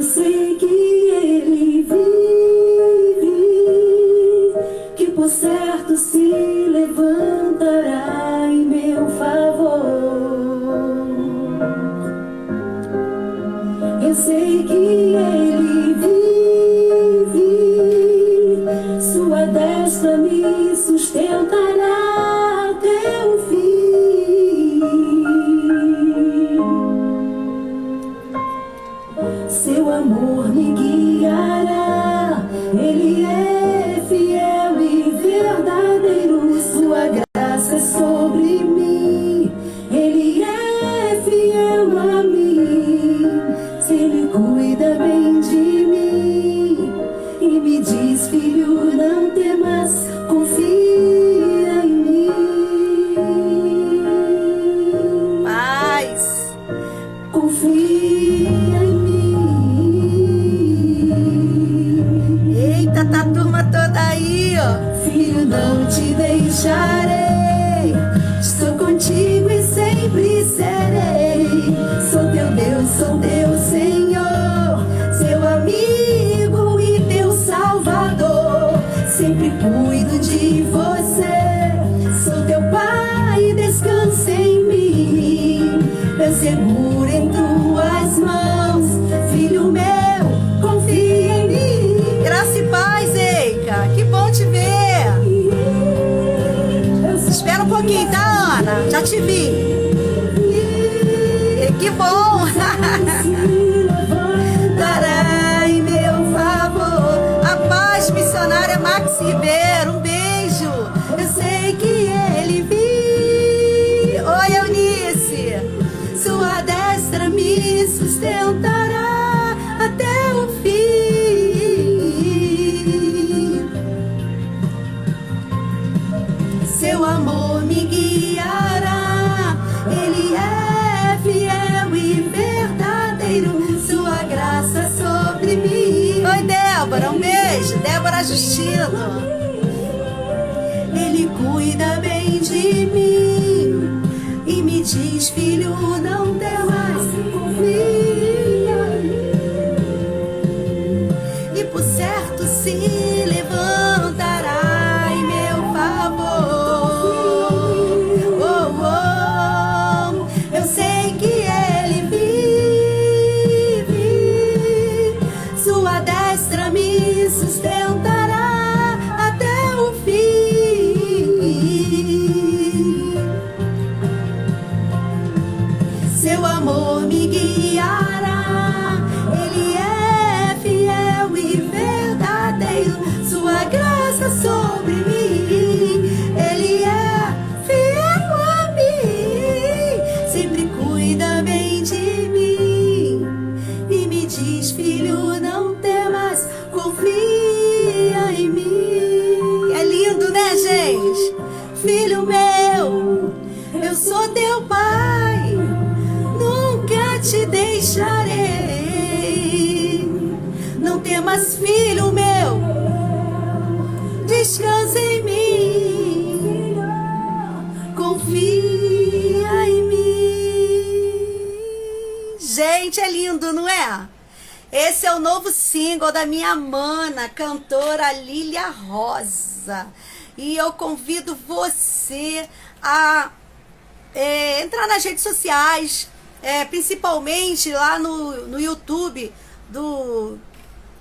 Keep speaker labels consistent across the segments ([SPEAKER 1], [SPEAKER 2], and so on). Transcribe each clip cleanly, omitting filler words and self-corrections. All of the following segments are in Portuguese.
[SPEAKER 1] Eu sei que ele vive, que por certo se levantará em meu favor. Eu sei que ele vive, sua destra me sustentará até o fim. Seu amor me guiará, ele é fiel e verdadeiro, sua graça é sobre mim, ele é fiel a mim. Se ele cuida bem de mim e me diz, filho, não temas, confia em mim.
[SPEAKER 2] Paz.
[SPEAKER 1] Confia em mim.
[SPEAKER 2] Eita, tá a turma toda aí, ó.
[SPEAKER 1] Filho, não te deixarei, estou contigo e sempre serei. Sou teu Deus, sou teu Senhor, seu amigo e teu Salvador. Sempre cuido de você, sou teu Pai, descansa em mim. Eu seguro em tuas mãos, filho meu, confia em mim.
[SPEAKER 2] Graça e paz, Eica. Que bom te ver. Espera um pouquinho, tá, Ana? Já te vi. Que bom.
[SPEAKER 1] Dará em meu favor.
[SPEAKER 2] A paz, missionária Max Ribeiro. Um beijo.
[SPEAKER 1] Eu sei que ele vive.
[SPEAKER 2] Oi, Eunice.
[SPEAKER 1] Sua destra me sustentará até o fim. Seu amor me guiará, ele é fiel e verdadeiro, sua graça sobre mim.
[SPEAKER 2] Oi, Débora. Um beijo. Débora Justino.
[SPEAKER 1] Ele cuida bem de mim e me diz, filho, não temas, confia. E por certo se levantará em meu favor. Oh, oh. Eu sei que ele vive, sua destra me sustentará até o fim. Seu amor me guiará, ele é fiel e verdadeiro, sua graça sobre mim, ele é fiel a mim, sempre cuida bem de mim e me diz, filho, não temas, confia em mim.
[SPEAKER 2] É lindo, né, gente?
[SPEAKER 1] Filho meu, eu sou teu pai, nunca te deixarei. Não temas, filho meu, descansa em mim, confia em mim.
[SPEAKER 2] Gente, é lindo, não é? Esse é o novo single da minha mana, cantora Lília Rosa. E eu convido você a entrar nas redes sociais, principalmente lá no YouTube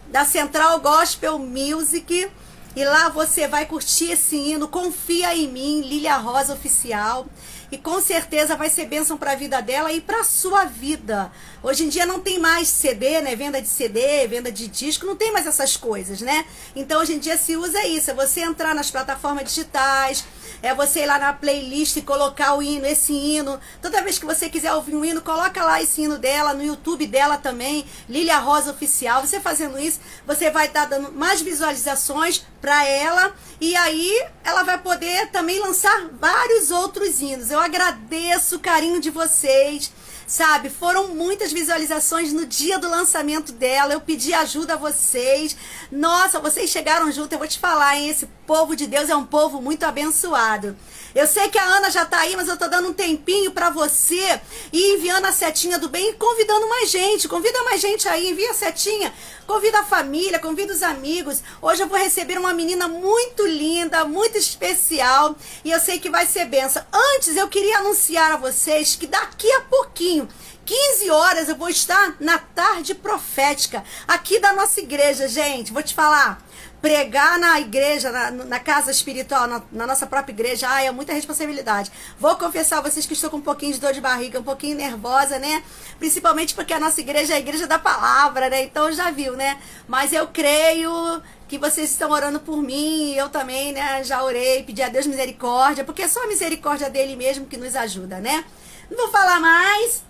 [SPEAKER 2] da Central Gospel Music. E lá você vai curtir esse hino, Confia em Mim, Lília Rosa Oficial. E com certeza vai ser bênção para a vida dela e para a sua vida. Hoje em dia não tem mais CD, né? Venda de CD, venda de disco, não tem mais essas coisas, né? Então hoje em dia se usa isso, é você entrar nas plataformas digitais, é você ir lá na playlist e colocar o hino, esse hino. Toda vez que você quiser ouvir um hino, coloca lá esse hino dela, no YouTube dela também, Lília Rosa Oficial. Você fazendo isso, você vai estar dando mais visualizações para ela e aí ela vai poder também lançar vários outros hinos. Eu agradeço o carinho de vocês, sabe? Foram muitas visualizações no dia do lançamento dela. Eu pedi ajuda a vocês. Nossa, vocês chegaram junto. Eu vou te falar, hein? povo de Deus é um povo muito abençoado. Eu sei que a Ana já tá aí, mas eu tô dando um tempinho pra você e enviando a setinha do bem e convidando mais gente. Convida mais gente aí, envia a setinha. Convida a família, convida os amigos. Hoje eu vou receber uma menina muito linda, muito especial e eu sei que vai ser benção. Antes eu queria anunciar a vocês que daqui a pouquinho, 15 horas, eu vou estar na tarde profética aqui da nossa igreja, gente. Vou te falar. Pregar na igreja, na casa espiritual, na nossa própria igreja, é muita responsabilidade. Vou confessar a vocês que estou com um pouquinho de dor de barriga, um pouquinho nervosa, né? Principalmente porque a nossa igreja é a igreja da palavra, né? Então já viu, né? Mas eu creio que vocês estão orando por mim, eu também, né? Já orei, pedi a Deus misericórdia, porque é só a misericórdia dele mesmo que nos ajuda, né? Não vou falar mais,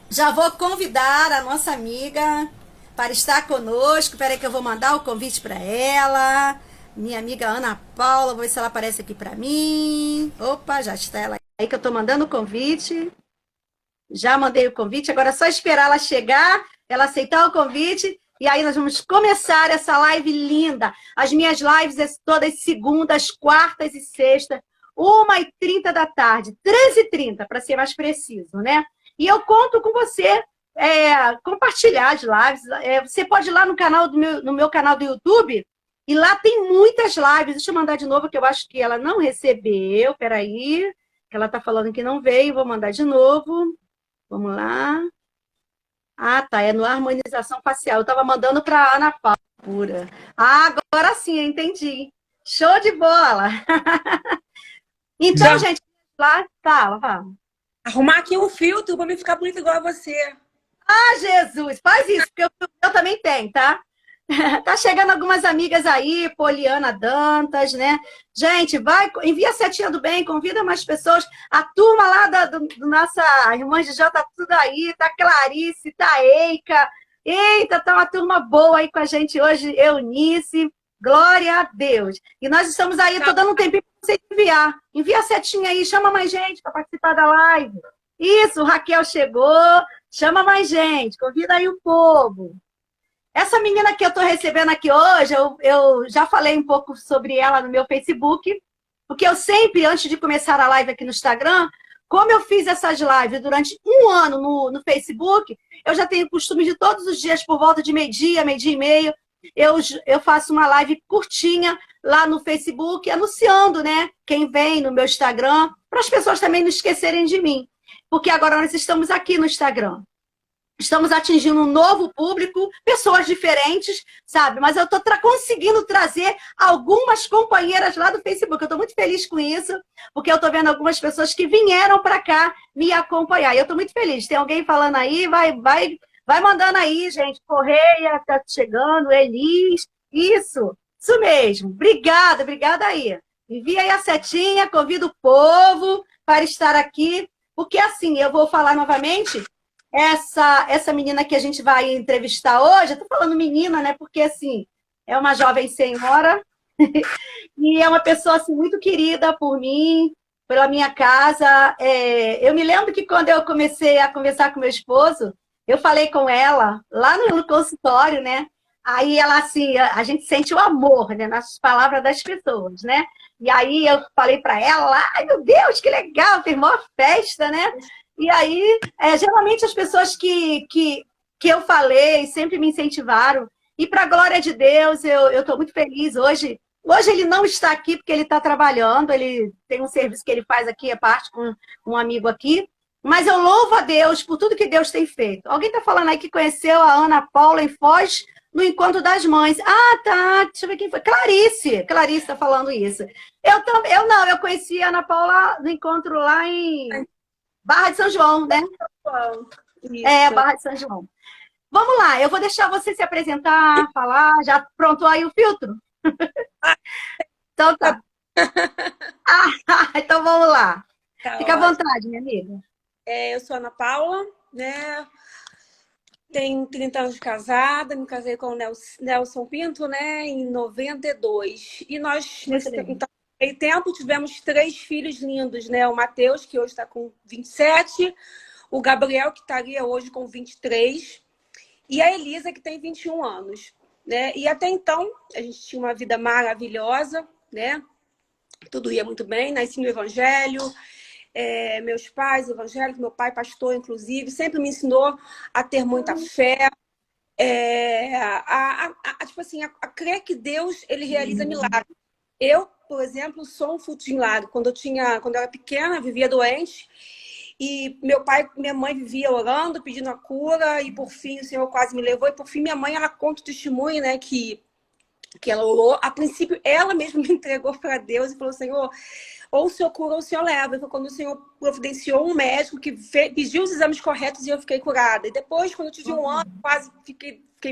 [SPEAKER 2] já vou convidar a nossa amiga para estar conosco. Peraí que eu vou mandar o convite para ela. Minha amiga Ana Paula, vou ver se ela aparece aqui para mim. Opa, já está ela aí que eu estou mandando o convite. Já mandei o convite, agora é só esperar ela chegar, ela aceitar o convite. E aí nós vamos começar essa live linda. As minhas lives é todas segundas, quartas e sextas, 1h30 da tarde, 13h30, para ser mais preciso, né? E eu conto com você compartilhar as lives. Você pode ir lá no meu canal do YouTube, e lá tem muitas lives. Deixa eu mandar de novo, que eu acho que ela não recebeu. Peraí, que ela tá falando que não veio. Vou mandar de novo. Vamos lá. Ah, tá. É no harmonização facial. Eu tava mandando para Ana Paula. Pura. Ah, agora sim, eu entendi. Show de bola. Então,
[SPEAKER 3] Já
[SPEAKER 2] gente, lá, fala.
[SPEAKER 3] arrumar aqui um filtro para me ficar bonita igual a você.
[SPEAKER 2] Ah, Jesus, faz isso, porque eu também tenho, tá? Tá chegando algumas amigas aí, Poliana Dantas, né? Gente, vai, envia a setinha do bem, convida mais pessoas. A turma lá do nossa irmã de Jó tá tudo aí, tá Clarice, tá Eica. Eita, tá uma turma boa aí com a gente hoje, Eunice. Glória a Deus. E nós estamos aí, tô dando um tempinho para você enviar. Envia a setinha aí, chama mais gente para participar da live. Isso, Raquel chegou. Chama mais gente, convida aí o povo. Essa menina que eu estou recebendo aqui hoje, eu já falei um pouco sobre ela no meu Facebook, porque eu sempre, antes de começar a live aqui no Instagram, como eu fiz essas lives durante um ano no Facebook, eu já tenho o costume de todos os dias, por volta de meio-dia, meio-dia e meio, eu faço uma live curtinha lá no Facebook, anunciando, né, quem vem no meu Instagram, para as pessoas também não esquecerem de mim. Porque agora nós estamos aqui no Instagram. Estamos atingindo um novo público, pessoas diferentes, sabe? Mas eu estou conseguindo trazer algumas companheiras lá do Facebook. Eu estou muito feliz com isso, porque eu estou vendo algumas pessoas que vieram para cá me acompanhar. E eu estou muito feliz. Tem alguém falando aí, vai mandando aí, gente. Correia está chegando, Elis. Isso mesmo. Obrigada aí. Envia aí a setinha, convido o povo para estar aqui. Porque assim, eu vou falar novamente, essa menina que a gente vai entrevistar hoje, eu tô falando menina, né? Porque assim, é uma jovem senhora e é uma pessoa assim, muito querida por mim, pela minha casa. Eu me lembro que quando eu comecei a conversar com meu esposo, eu falei com ela lá no consultório, né? Aí ela assim, a gente sente o amor, né? Nas palavras das pessoas, né? E aí eu falei para ela, ai meu Deus, que legal, tem uma festa, né? E aí, geralmente as pessoas que eu falei sempre me incentivaram. E para a glória de Deus, eu estou muito feliz hoje. Hoje ele não está aqui porque ele está trabalhando, ele tem um serviço que ele faz aqui, a parte com um amigo aqui. Mas eu louvo a Deus por tudo que Deus tem feito. Alguém está falando aí que conheceu a Ana Paula em Foz, no Encontro das Mães. Ah, tá. Deixa eu ver quem foi. Clarice está falando isso. Eu conheci a Ana Paula no encontro lá em Barra de São João, né?
[SPEAKER 3] Isso.
[SPEAKER 2] Barra de São João. Vamos lá, eu vou deixar você se apresentar, falar. Já prontou aí o filtro? Então tá. Então vamos lá.
[SPEAKER 3] Tá,
[SPEAKER 2] Fica à
[SPEAKER 3] ótimo.
[SPEAKER 2] vontade, minha amiga.
[SPEAKER 3] Eu sou Ana Paula, né? Tenho 30 anos de casada, me casei com o Nelson Pinto, né? Em 92. E nós, nesse tempo, tivemos 3 filhos lindos, né? O Matheus, que hoje está com 27, o Gabriel, que estaria hoje com 23, e a Elisa, que tem 21 anos, né? E até então, a gente tinha uma vida maravilhosa, né? Tudo ia muito bem, nasci no Evangelho. Meus pais evangélicos, meu pai pastor, inclusive, sempre me ensinou a ter muita fé, tipo assim, a crer que Deus ele realiza milagres. Eu, por exemplo, sou um fruto de milagre. Quando eu era pequena, vivia doente. E meu pai e minha mãe vivia orando, pedindo a cura. E por fim, o Senhor quase me levou. E por fim, minha mãe, ela conta o testemunho, né? Que ela orou. A princípio, ela mesma me entregou para Deus e falou, Senhor, ou o Senhor cura ou o Senhor leva. E foi quando o Senhor providenciou um médico que pediu os exames corretos e eu fiquei curada. E depois, quando eu tive um ano, quase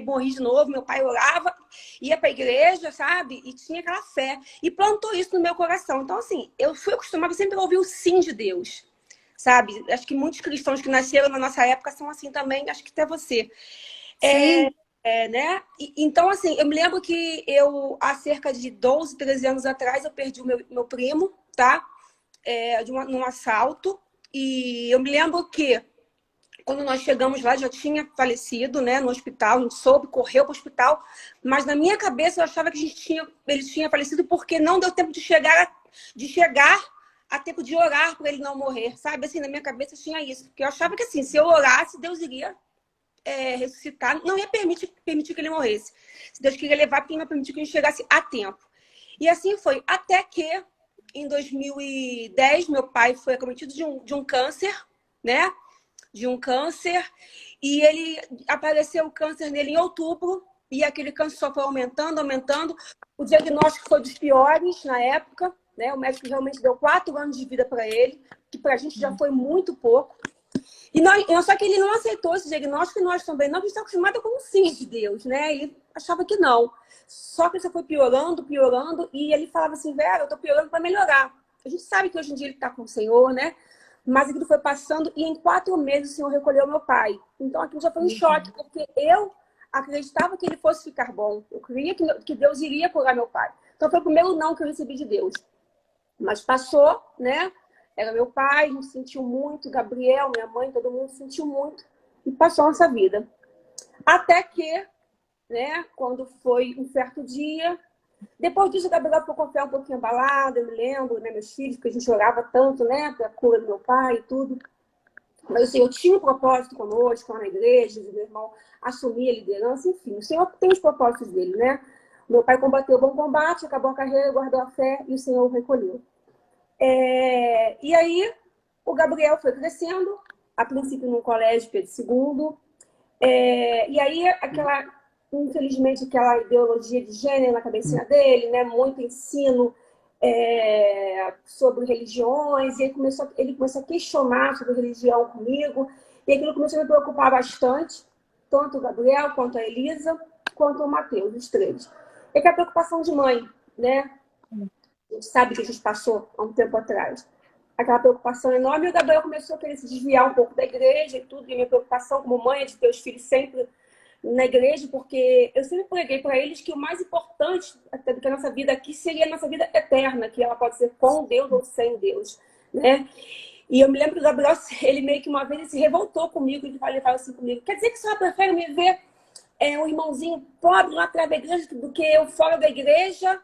[SPEAKER 3] morri de novo. Meu pai orava, ia para a igreja, sabe? E tinha aquela fé. E plantou isso no meu coração. Então, assim, eu fui acostumada sempre a ouvir o sim de Deus, sabe? Acho que muitos cristãos que nasceram na nossa época são assim também. Acho que até você.
[SPEAKER 2] Sim.
[SPEAKER 3] Né? Então, assim, eu me lembro que há cerca de 12, 13 anos atrás, eu perdi o meu primo, tá? Num assalto. E eu me lembro que quando nós chegamos lá, já tinha falecido, né, no hospital. A gente soube, correu para o hospital. Mas na minha cabeça, eu achava que ele tinha falecido porque não deu tempo de chegar a tempo de orar para ele não morrer, sabe? Assim, na minha cabeça tinha isso. Porque eu achava que, assim, se eu orasse, Deus iria ressuscitar, não ia permitir que ele morresse. Se Deus queria levar, porque não ia permitir que ele chegasse a tempo. E assim foi, até que em 2010 meu pai foi acometido de um câncer, né? De um câncer, e ele apareceu o câncer nele em outubro, e aquele câncer só foi aumentando, aumentando. O diagnóstico foi dos piores na época, né? O médico realmente deu 4 anos de vida para ele, que para a gente já foi muito pouco. Só que ele não aceitou esse diagnóstico e nós também não, porque a gente está acostumado com o sim de Deus, né? Ele achava que não. Só que isso foi piorando, piorando, e ele falava assim, Vera, eu estou piorando para melhorar. A gente sabe que hoje em dia ele está com o Senhor, né? Mas aquilo foi passando e em 4 meses o Senhor recolheu meu pai. Então aquilo já foi um choque, porque eu acreditava que ele fosse ficar bom. Eu cria que Deus iria curar meu pai. Então foi o primeiro não que eu recebi de Deus. Mas passou, né? Era meu pai, a gente sentiu muito, Gabriel, minha mãe, todo mundo sentiu muito. E passou a nossa vida. Até que, né, quando foi um certo dia, depois disso, o Gabriel ficou com a fé um pouquinho abalada, eu me lembro, né, meus filhos, que a gente orava tanto, né, para a cura do meu pai e tudo. Mas assim, eu tinha um propósito conosco, lá na igreja, o meu irmão assumia a liderança, enfim. O Senhor tem os propósitos dele, né? Meu pai combateu o bom combate, acabou a carreira, guardou a fé e o Senhor o recolheu. E aí, o Gabriel foi crescendo, a princípio num colégio Pedro II. E aí, infelizmente, aquela ideologia de gênero na cabecinha dele, né? Muito ensino sobre religiões. E ele começou a questionar sobre religião comigo. E aquilo começou a me preocupar bastante, tanto o Gabriel, quanto a Elisa, quanto o Mateus, os 3. É que a preocupação de mãe, né? A gente sabe que a gente passou há um tempo atrás. Aquela preocupação enorme. E o Gabriel começou a querer se desviar um pouco da igreja e tudo. E a minha preocupação como mãe é de ter os filhos sempre na igreja, porque eu sempre preguei para eles que o mais importante até do que a nossa vida aqui seria a nossa vida eterna, que ela pode ser com Deus ou sem Deus, né? E eu me lembro que o Gabriel, ele meio que uma vez ele se revoltou comigo, ele falou assim comigo, quer dizer que a senhora prefere me ver um irmãozinho pobre lá atrás da igreja do que eu fora da igreja,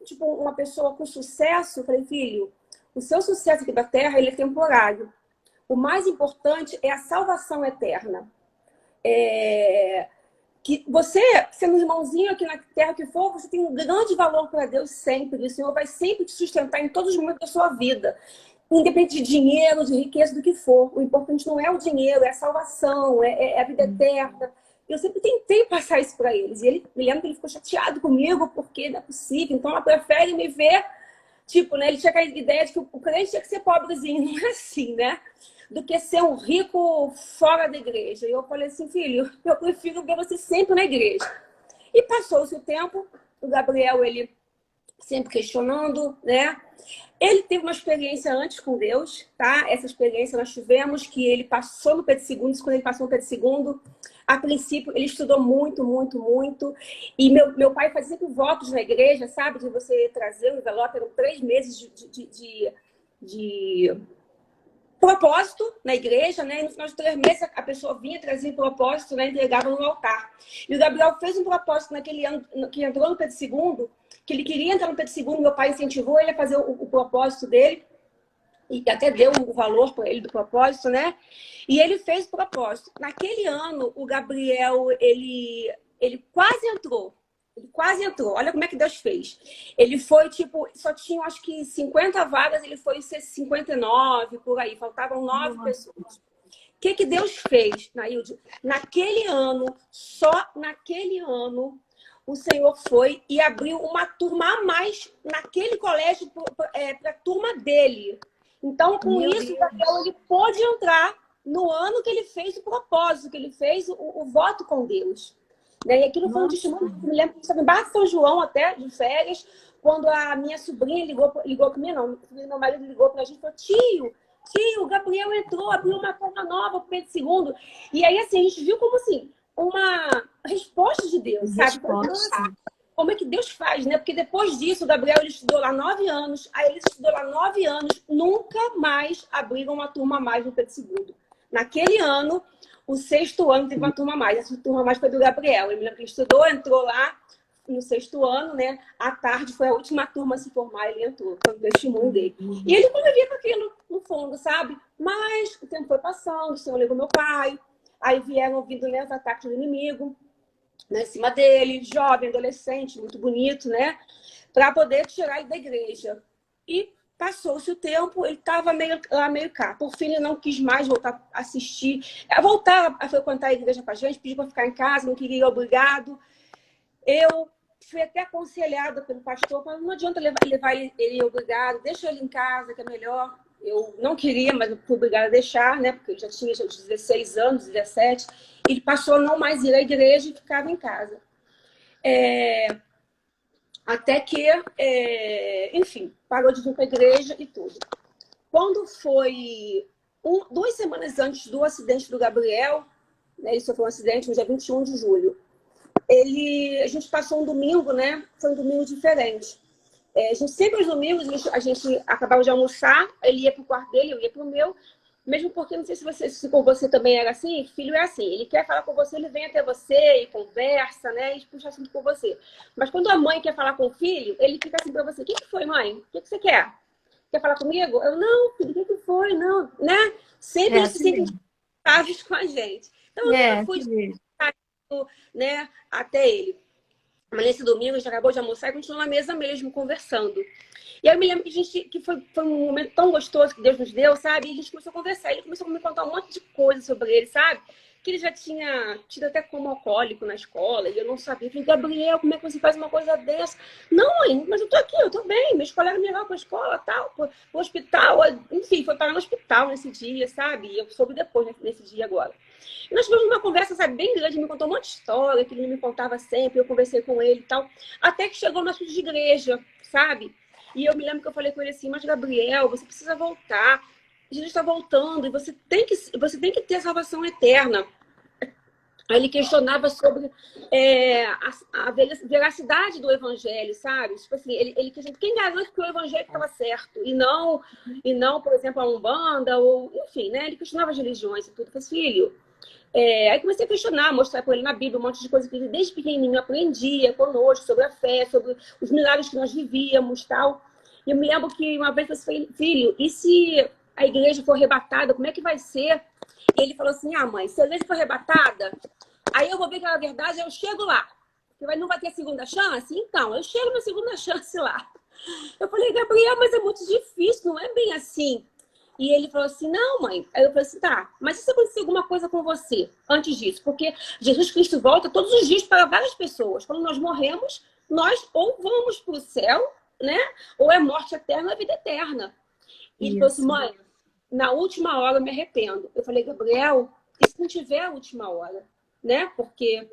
[SPEAKER 3] tipo uma pessoa com sucesso? Eu falei, filho, o seu sucesso aqui da terra, ele é temporário. O mais importante é a salvação eterna. Que você, sendo irmãozinho aqui na terra que for, você tem um grande valor para Deus sempre. O Senhor vai sempre te sustentar em todos os momentos da sua vida. Independente de dinheiro, de riqueza, do que for. O importante não é o dinheiro, é a salvação, é a vida eterna. Eu sempre tentei passar isso para eles. E ele, me lembro que ele ficou chateado comigo, porque não é possível. Então ela prefere me ver, tipo, né? Ele tinha aquela ideia de que o crente tinha que ser pobrezinho. Não é assim, né? Do que ser um rico fora da igreja. E eu falei assim, filho, eu prefiro ver você sempre na igreja. E passou-se o tempo, o Gabriel, ele sempre questionando, né? Ele teve uma experiência antes com Deus, tá? Essa experiência nós tivemos, que ele passou no Pedro II, quando ele passou no Pedro II, a princípio ele estudou muito, muito, muito. E meu pai fazia sempre votos na igreja, sabe? De você trazer o envelope, eram 3 meses de propósito na igreja, né? E no final de 3 meses a pessoa vinha, trazia o propósito, né? Entregava no altar. E o Gabriel fez um propósito naquele ano que entrou no Pedro II, que ele queria entrar no Pedro II, meu pai incentivou ele a fazer o propósito dele, e até deu o valor para ele do propósito, né? E ele fez o propósito. Naquele ano, o Gabriel, ele quase entrou. Ele quase entrou. Olha como é que Deus fez. Ele foi, tipo, só tinham acho que 50 vagas, ele foi 59, por aí. Faltavam 9 pessoas. O que Deus fez, Nailde? Naquele ano, só naquele ano, o Senhor foi e abriu uma turma a mais naquele colégio para a turma dele. Então, com isso, o Gabriel ele pôde entrar no ano que ele fez o propósito, que ele fez o voto com Deus. Né? E aquilo foi um testemunho. Me lembro que estava em Barra de São João, até, de férias, quando a minha sobrinha ligou para mim, não, meu marido ligou para a gente e falou: tio, o Gabriel entrou, abriu uma turma nova para o Pedro II. E aí, assim, a gente viu como, assim, uma resposta de Deus, sabe? Como é que Deus faz, né? Porque depois disso, o Gabriel ele estudou lá 9 anos, aí ele estudou lá 9 anos, nunca mais abriram uma turma a mais no Pedro II. Naquele ano, o 6º ano teve uma turma a mais. Essa turma a mais foi do Gabriel. Ele me lembro que ele estudou, entrou lá no 6º ano, né? À tarde foi a última turma a se formar, ele entrou, foi o testemunho dele. E ele convivia com aquilo no fundo, sabe? Mas o tempo foi passando, o Senhor levou meu pai, aí vieram vindo, né, os ataques do inimigo, né, em cima dele, jovem, adolescente, muito bonito, né? Para poder tirar ele da igreja. E passou-se o tempo, ele estava meio cá. Por fim, ele não quis mais voltar a assistir, voltar a frequentar a igreja com a gente, pediu para ficar em casa, não queria ir obrigado. Eu fui até aconselhada pelo pastor, mas não adianta levar ele obrigado, deixa ele em casa, que é melhor. Eu não queria, mas eu fui obrigada a deixar, né? Porque ele já tinha 16 anos, 17. Ele passou a não mais ir à igreja e ficava em casa. Até que, enfim, parou de vir para a igreja e tudo. Quando foi 2 semanas antes do acidente do Gabriel, né, ele sofreu um acidente no dia 21 de julho, a gente passou um domingo, né? Foi um domingo diferente. A gente sempre, os domingos, a gente acabava de almoçar, ele ia para o quarto dele, eu ia para o meu, mesmo porque, não sei se com você também era assim, filho é assim, ele quer falar com você, ele vem até você e conversa, né, e puxa assunto com você. Mas quando a mãe quer falar com o filho, ele fica assim para você: o que foi, mãe? O que você quer? Quer falar comigo? Eu: não, filho, o que foi? Não, né? Sempre eles se sentem confortáveis com a gente. Então, eu nunca fui né, até ele. Mas nesse domingo a gente acabou de almoçar e continuou na mesa mesmo, conversando. E aí eu me lembro que foi um momento tão gostoso que Deus nos deu, sabe? E a gente começou a conversar. Ele começou a me contar um monte de coisa sobre ele, sabe? Que ele já tinha tido até como alcoólico na escola. E eu não sabia. Eu falei: Gabriel, como é que você faz uma coisa dessa? Não, mãe, mas eu tô aqui, eu tô bem. Meus colegas me levaram pra escola, tal, pro hospital. Enfim, foi parar no hospital nesse dia, sabe? E eu soube depois, nesse dia agora. E nós tivemos uma conversa, sabe, bem grande. Ele me contou um monte de história que ele me contava sempre. Eu conversei com ele e tal. Até que chegou no assunto de igreja, sabe? E eu me lembro que eu falei com ele assim: mas Gabriel, você precisa voltar. Jesus está voltando e você tem que ter a salvação eterna. Aí ele questionava sobre a veracidade do evangelho, sabe? Tipo assim, ele questionava: quem garante que o evangelho estava certo? E não, por exemplo, a Umbanda, ou enfim, né? Ele questionava as religiões e tudo. Eu falei: filho. Aí comecei a questionar, mostrar com ele na Bíblia um monte de coisa que ele desde pequenininho aprendia conosco sobre a fé, sobre os milagres que nós vivíamos e tal. E eu me lembro que uma vez eu falei: filho, e se a igreja for arrebatada, como é que vai ser? E ele falou assim: ah, mãe, se a igreja for arrebatada, aí eu vou ver que é verdade, eu chego lá. Porque não vai ter segunda chance? Então, eu chego na segunda chance lá. Eu falei: Gabriel, mas é muito difícil, não é bem assim. E ele falou assim: não, mãe. Aí eu falei assim: tá, mas e se acontecer alguma coisa com você antes disso? Porque Jesus Cristo volta todos os dias para várias pessoas. Quando nós morremos, nós ou vamos para o céu, né? Ou é morte eterna ou vida eterna. E ele falou assim: mãe, na última hora eu me arrependo. Eu falei: Gabriel, e se não tiver a última hora? Né? Porque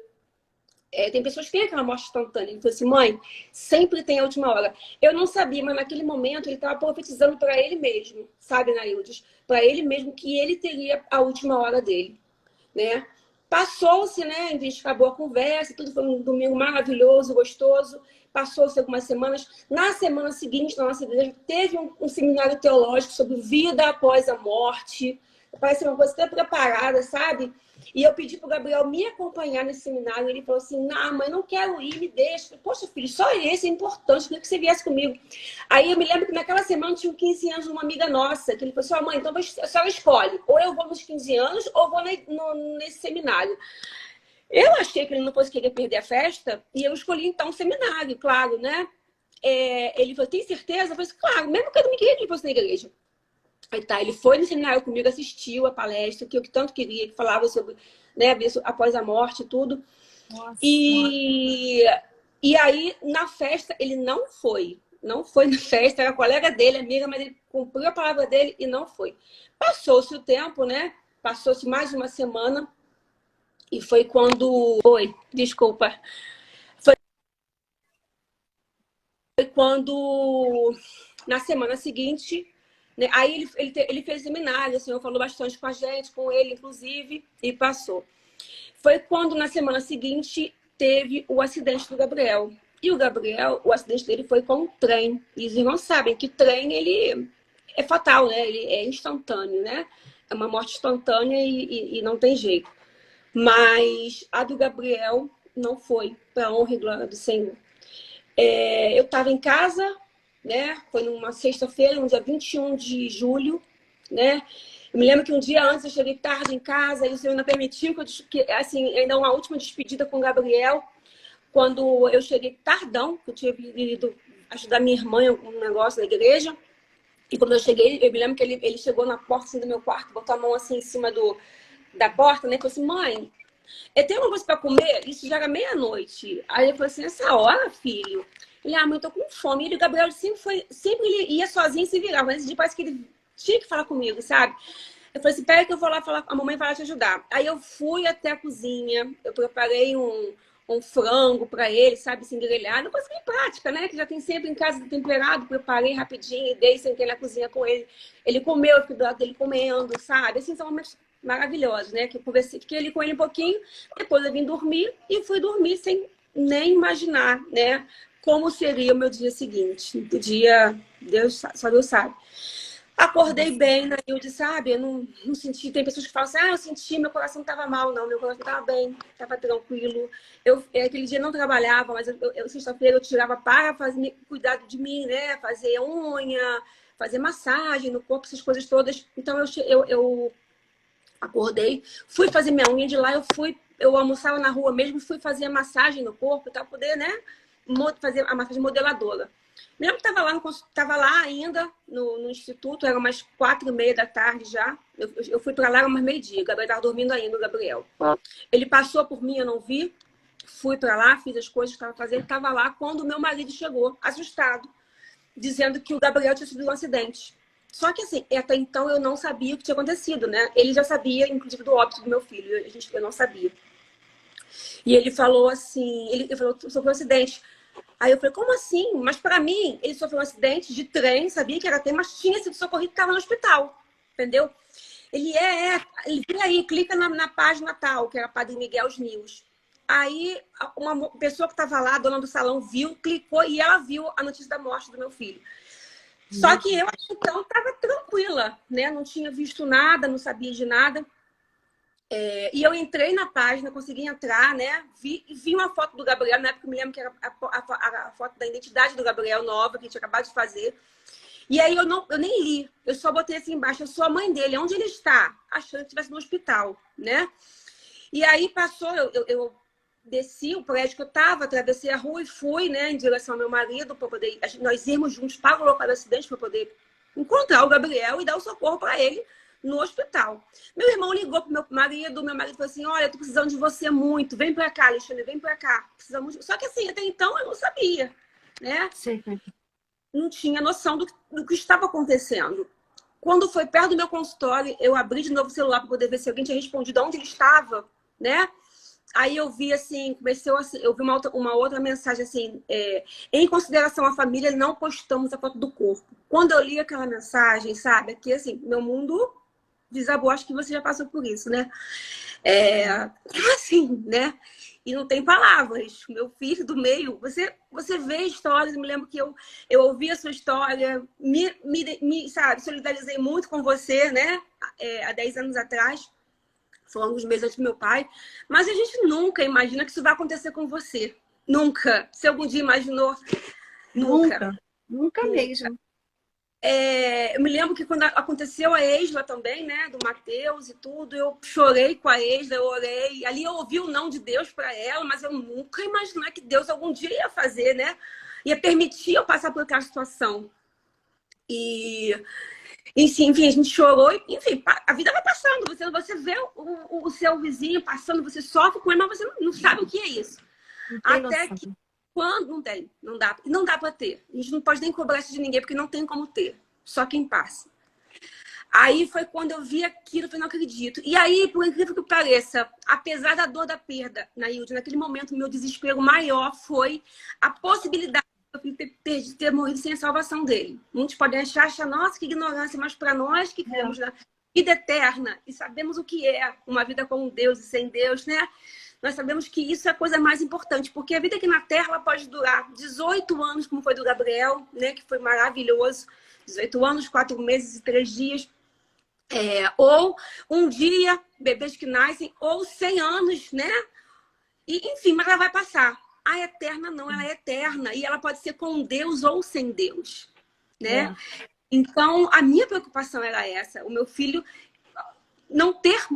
[SPEAKER 3] tem pessoas que têm aquela morte instantânea. Ele falou assim: mãe, sempre tem a última hora. Eu não sabia, mas naquele momento ele estava profetizando para ele mesmo, sabe, Naildes? Para ele mesmo que ele teria a última hora dele, né? Passou-se, né? A gente acabou a conversa, tudo foi um domingo maravilhoso, gostoso. Passou-se algumas semanas. Na semana seguinte, na nossa igreja, teve um seminário teológico sobre vida após a morte. Parece uma coisa até preparada, sabe? E eu pedi para o Gabriel me acompanhar nesse seminário. Ele falou assim, não, mãe, não quero ir, me deixa. Eu falei, poxa, filho, só esse é importante, queria que você viesse comigo. Aí eu me lembro que naquela semana tinha 15 anos uma amiga nossa, que ele falou assim, mãe, então a senhora escolhe, ou eu vou nos 15 anos, ou vou nesse seminário. Eu achei que ele não fosse querer perder a festa, e eu escolhi então o seminário, claro, né? Ele falou, tem certeza? Eu falei assim, claro, mesmo que eu não queria que ele fosse na igreja. Aí tá, ele foi no seminário comigo, assistiu a palestra, que eu tanto queria, que falava sobre, né, após a morte e tudo.
[SPEAKER 2] Nossa.
[SPEAKER 3] E aí, na festa, ele não foi. Não foi na festa, era colega dele, amiga, mas ele cumpriu a palavra dele e não foi. Passou-se o tempo, né? Passou-se mais de uma semana. E foi quando... Oi, desculpa. Foi quando, na semana seguinte, né? Aí ele fez seminário, o Senhor falou bastante com a gente, com ele, inclusive, e passou. Foi quando, na semana seguinte, teve o acidente do Gabriel. E o Gabriel, o acidente dele foi com um trem. E os irmãos sabem que trem, ele é fatal, né? Ele é instantâneo, né? É uma morte instantânea e não tem jeito. Mas a do Gabriel não foi, para a honra e glória do Senhor. Eu estava em casa, né? Foi numa sexta-feira, no dia 21 de julho, né? Eu me lembro que um dia antes eu cheguei tarde em casa e o Senhor ainda permitiu que assim, ainda uma última despedida com o Gabriel, quando eu cheguei tardão, que eu tinha ido ajudar minha irmã em um negócio na igreja. E quando eu cheguei, eu me lembro que ele chegou na porta assim, do meu quarto, botou a mão assim em cima da porta, né? E falou assim, mãe, eu tenho alguma coisa para comer? Isso já era meia-noite. Aí eu falei assim, essa hora, filho? Ele, mãe, eu tô com fome. E o Gabriel sempre ele ia sozinho e se virava. Mas esse dia parece que ele tinha que falar comigo, sabe? Eu falei assim, pera que eu vou lá falar, a mamãe vai lá te ajudar. Aí eu fui até a cozinha, eu preparei um frango para ele, sabe, assim, grelhado. Coisa bem prática, né? Que já tem sempre em casa temperado, preparei rapidinho e dei, sentei na cozinha com ele. Ele comeu, eu fiquei do lado dele comendo, sabe? Assim, são momentos maravilhosos, né? Que eu conversei, fiquei com ele um pouquinho, depois eu vim dormir e fui dormir sem nem imaginar, né? Como seria o meu dia seguinte. O dia, só Deus sabe. Acordei bem, né? Eu disse, sabe, eu não senti. Tem pessoas que falam assim, eu senti, meu coração estava mal. Não, meu coração estava bem, estava tranquilo. Aquele dia não trabalhava, mas sexta-feira eu tirava para cuidar de mim, né? Fazer unha, fazer massagem no corpo, essas coisas todas. Então eu acordei, fui fazer minha unha de lá, eu almoçava na rua mesmo, fui fazer a massagem no corpo para poder, né? Fazer a massagem modeladora. Me lembro que estava lá ainda no instituto, era umas 4h30 da tarde já. Eu fui para lá, era umas meio-dia. O Gabriel estava dormindo ainda, o Gabriel. Ele passou por mim, eu não vi. Fui para lá, fiz as coisas que estava fazendo. Estava lá quando o meu marido chegou, assustado, dizendo que o Gabriel tinha sofrido um acidente. Só que assim, até então eu não sabia o que tinha acontecido, né? Ele já sabia, inclusive, do óbito do meu filho. Eu não sabia. E ele falou assim, ele falou, sofreu um acidente. Aí eu falei, como assim? Mas para mim, ele sofreu um acidente de trem, sabia que era trem, mas tinha sido socorrido e estava no hospital, entendeu? Ele vem aí, clica na página tal, que era Padre Miguel News. Aí uma pessoa que estava lá, dona do salão, viu, clicou e ela viu a notícia da morte do meu filho. Só que eu, então, estava tranquila, né? Não tinha visto nada, não sabia de nada. E eu entrei na página, consegui entrar, né? Vi uma foto do Gabriel, na época eu me lembro que era a foto da identidade do Gabriel nova, que a gente tinha acabado de fazer. E aí eu nem li, eu só botei assim embaixo, eu sou a mãe dele, onde ele está? Achando que estivesse no hospital, né? E aí passou, eu desci o prédio que eu estava, atravessei a rua e fui, né, em direção ao meu marido, para poder nós irmos juntos para o local do acidente, para poder encontrar o Gabriel e dar o socorro para ele no hospital. Meu irmão ligou pro meu marido falou assim, olha, eu tô precisando de você muito, vem pra cá, Alexandre, vem pra cá. Precisamos... Só que assim, até então eu não sabia, né? Sim. Não tinha noção do que estava acontecendo. Quando foi perto do meu consultório, eu abri de novo o celular para poder ver se alguém tinha respondido onde ele estava, né? Aí eu vi assim, eu vi uma outra mensagem assim, em consideração à família, não postamos a foto do corpo. Quando eu li aquela mensagem, sabe, aqui assim, meu mundo desabou, acho que você já passou por isso, né? Assim, né? E não tem palavras. Meu filho do meio, você vê histórias, eu me lembro que eu ouvi a sua história, sabe, solidarizei muito com você, né? Há 10 anos atrás, foi alguns meses antes do meu pai, mas a gente nunca imagina que isso vai acontecer com você. Nunca. Se algum dia imaginou, nunca.
[SPEAKER 2] Nunca mesmo.
[SPEAKER 3] Eu me lembro que quando aconteceu a Esla também, né, do Matheus e tudo, eu chorei com a Esla, eu orei. Ali eu ouvi o não de Deus para ela, mas eu nunca imaginei que Deus algum dia ia fazer, né? Ia permitir eu passar por aquela situação. E, enfim, a gente chorou. Enfim, a vida vai passando. Você vê o seu vizinho passando, você sofre com ele, mas você não sabe o que é isso. Até que quando não dá para ter. A gente não pode nem cobrar isso de ninguém, porque não tem como ter. Só quem passa. Aí foi quando eu vi aquilo, eu falei, não acredito. E aí, por incrível que pareça, apesar da dor da perda, Nailde, naquele momento, o meu desespero maior foi a possibilidade de ter morrido sem a salvação dele. Muitos podem achar, nossa, que ignorância, mas para nós que temos na vida eterna e sabemos o que é uma vida com Deus e sem Deus, né? Nós sabemos que isso é a coisa mais importante, porque a vida aqui na Terra ela pode durar 18 anos, como foi do Gabriel, né, que foi maravilhoso, 18 anos, 4 meses e 3 dias, ou um dia, bebês que nascem, ou 100 anos, né? E, enfim, mas ela vai passar. A eterna não, ela é eterna, e ela pode ser com Deus ou sem Deus, né? Então, a minha preocupação era essa, o meu filho não ter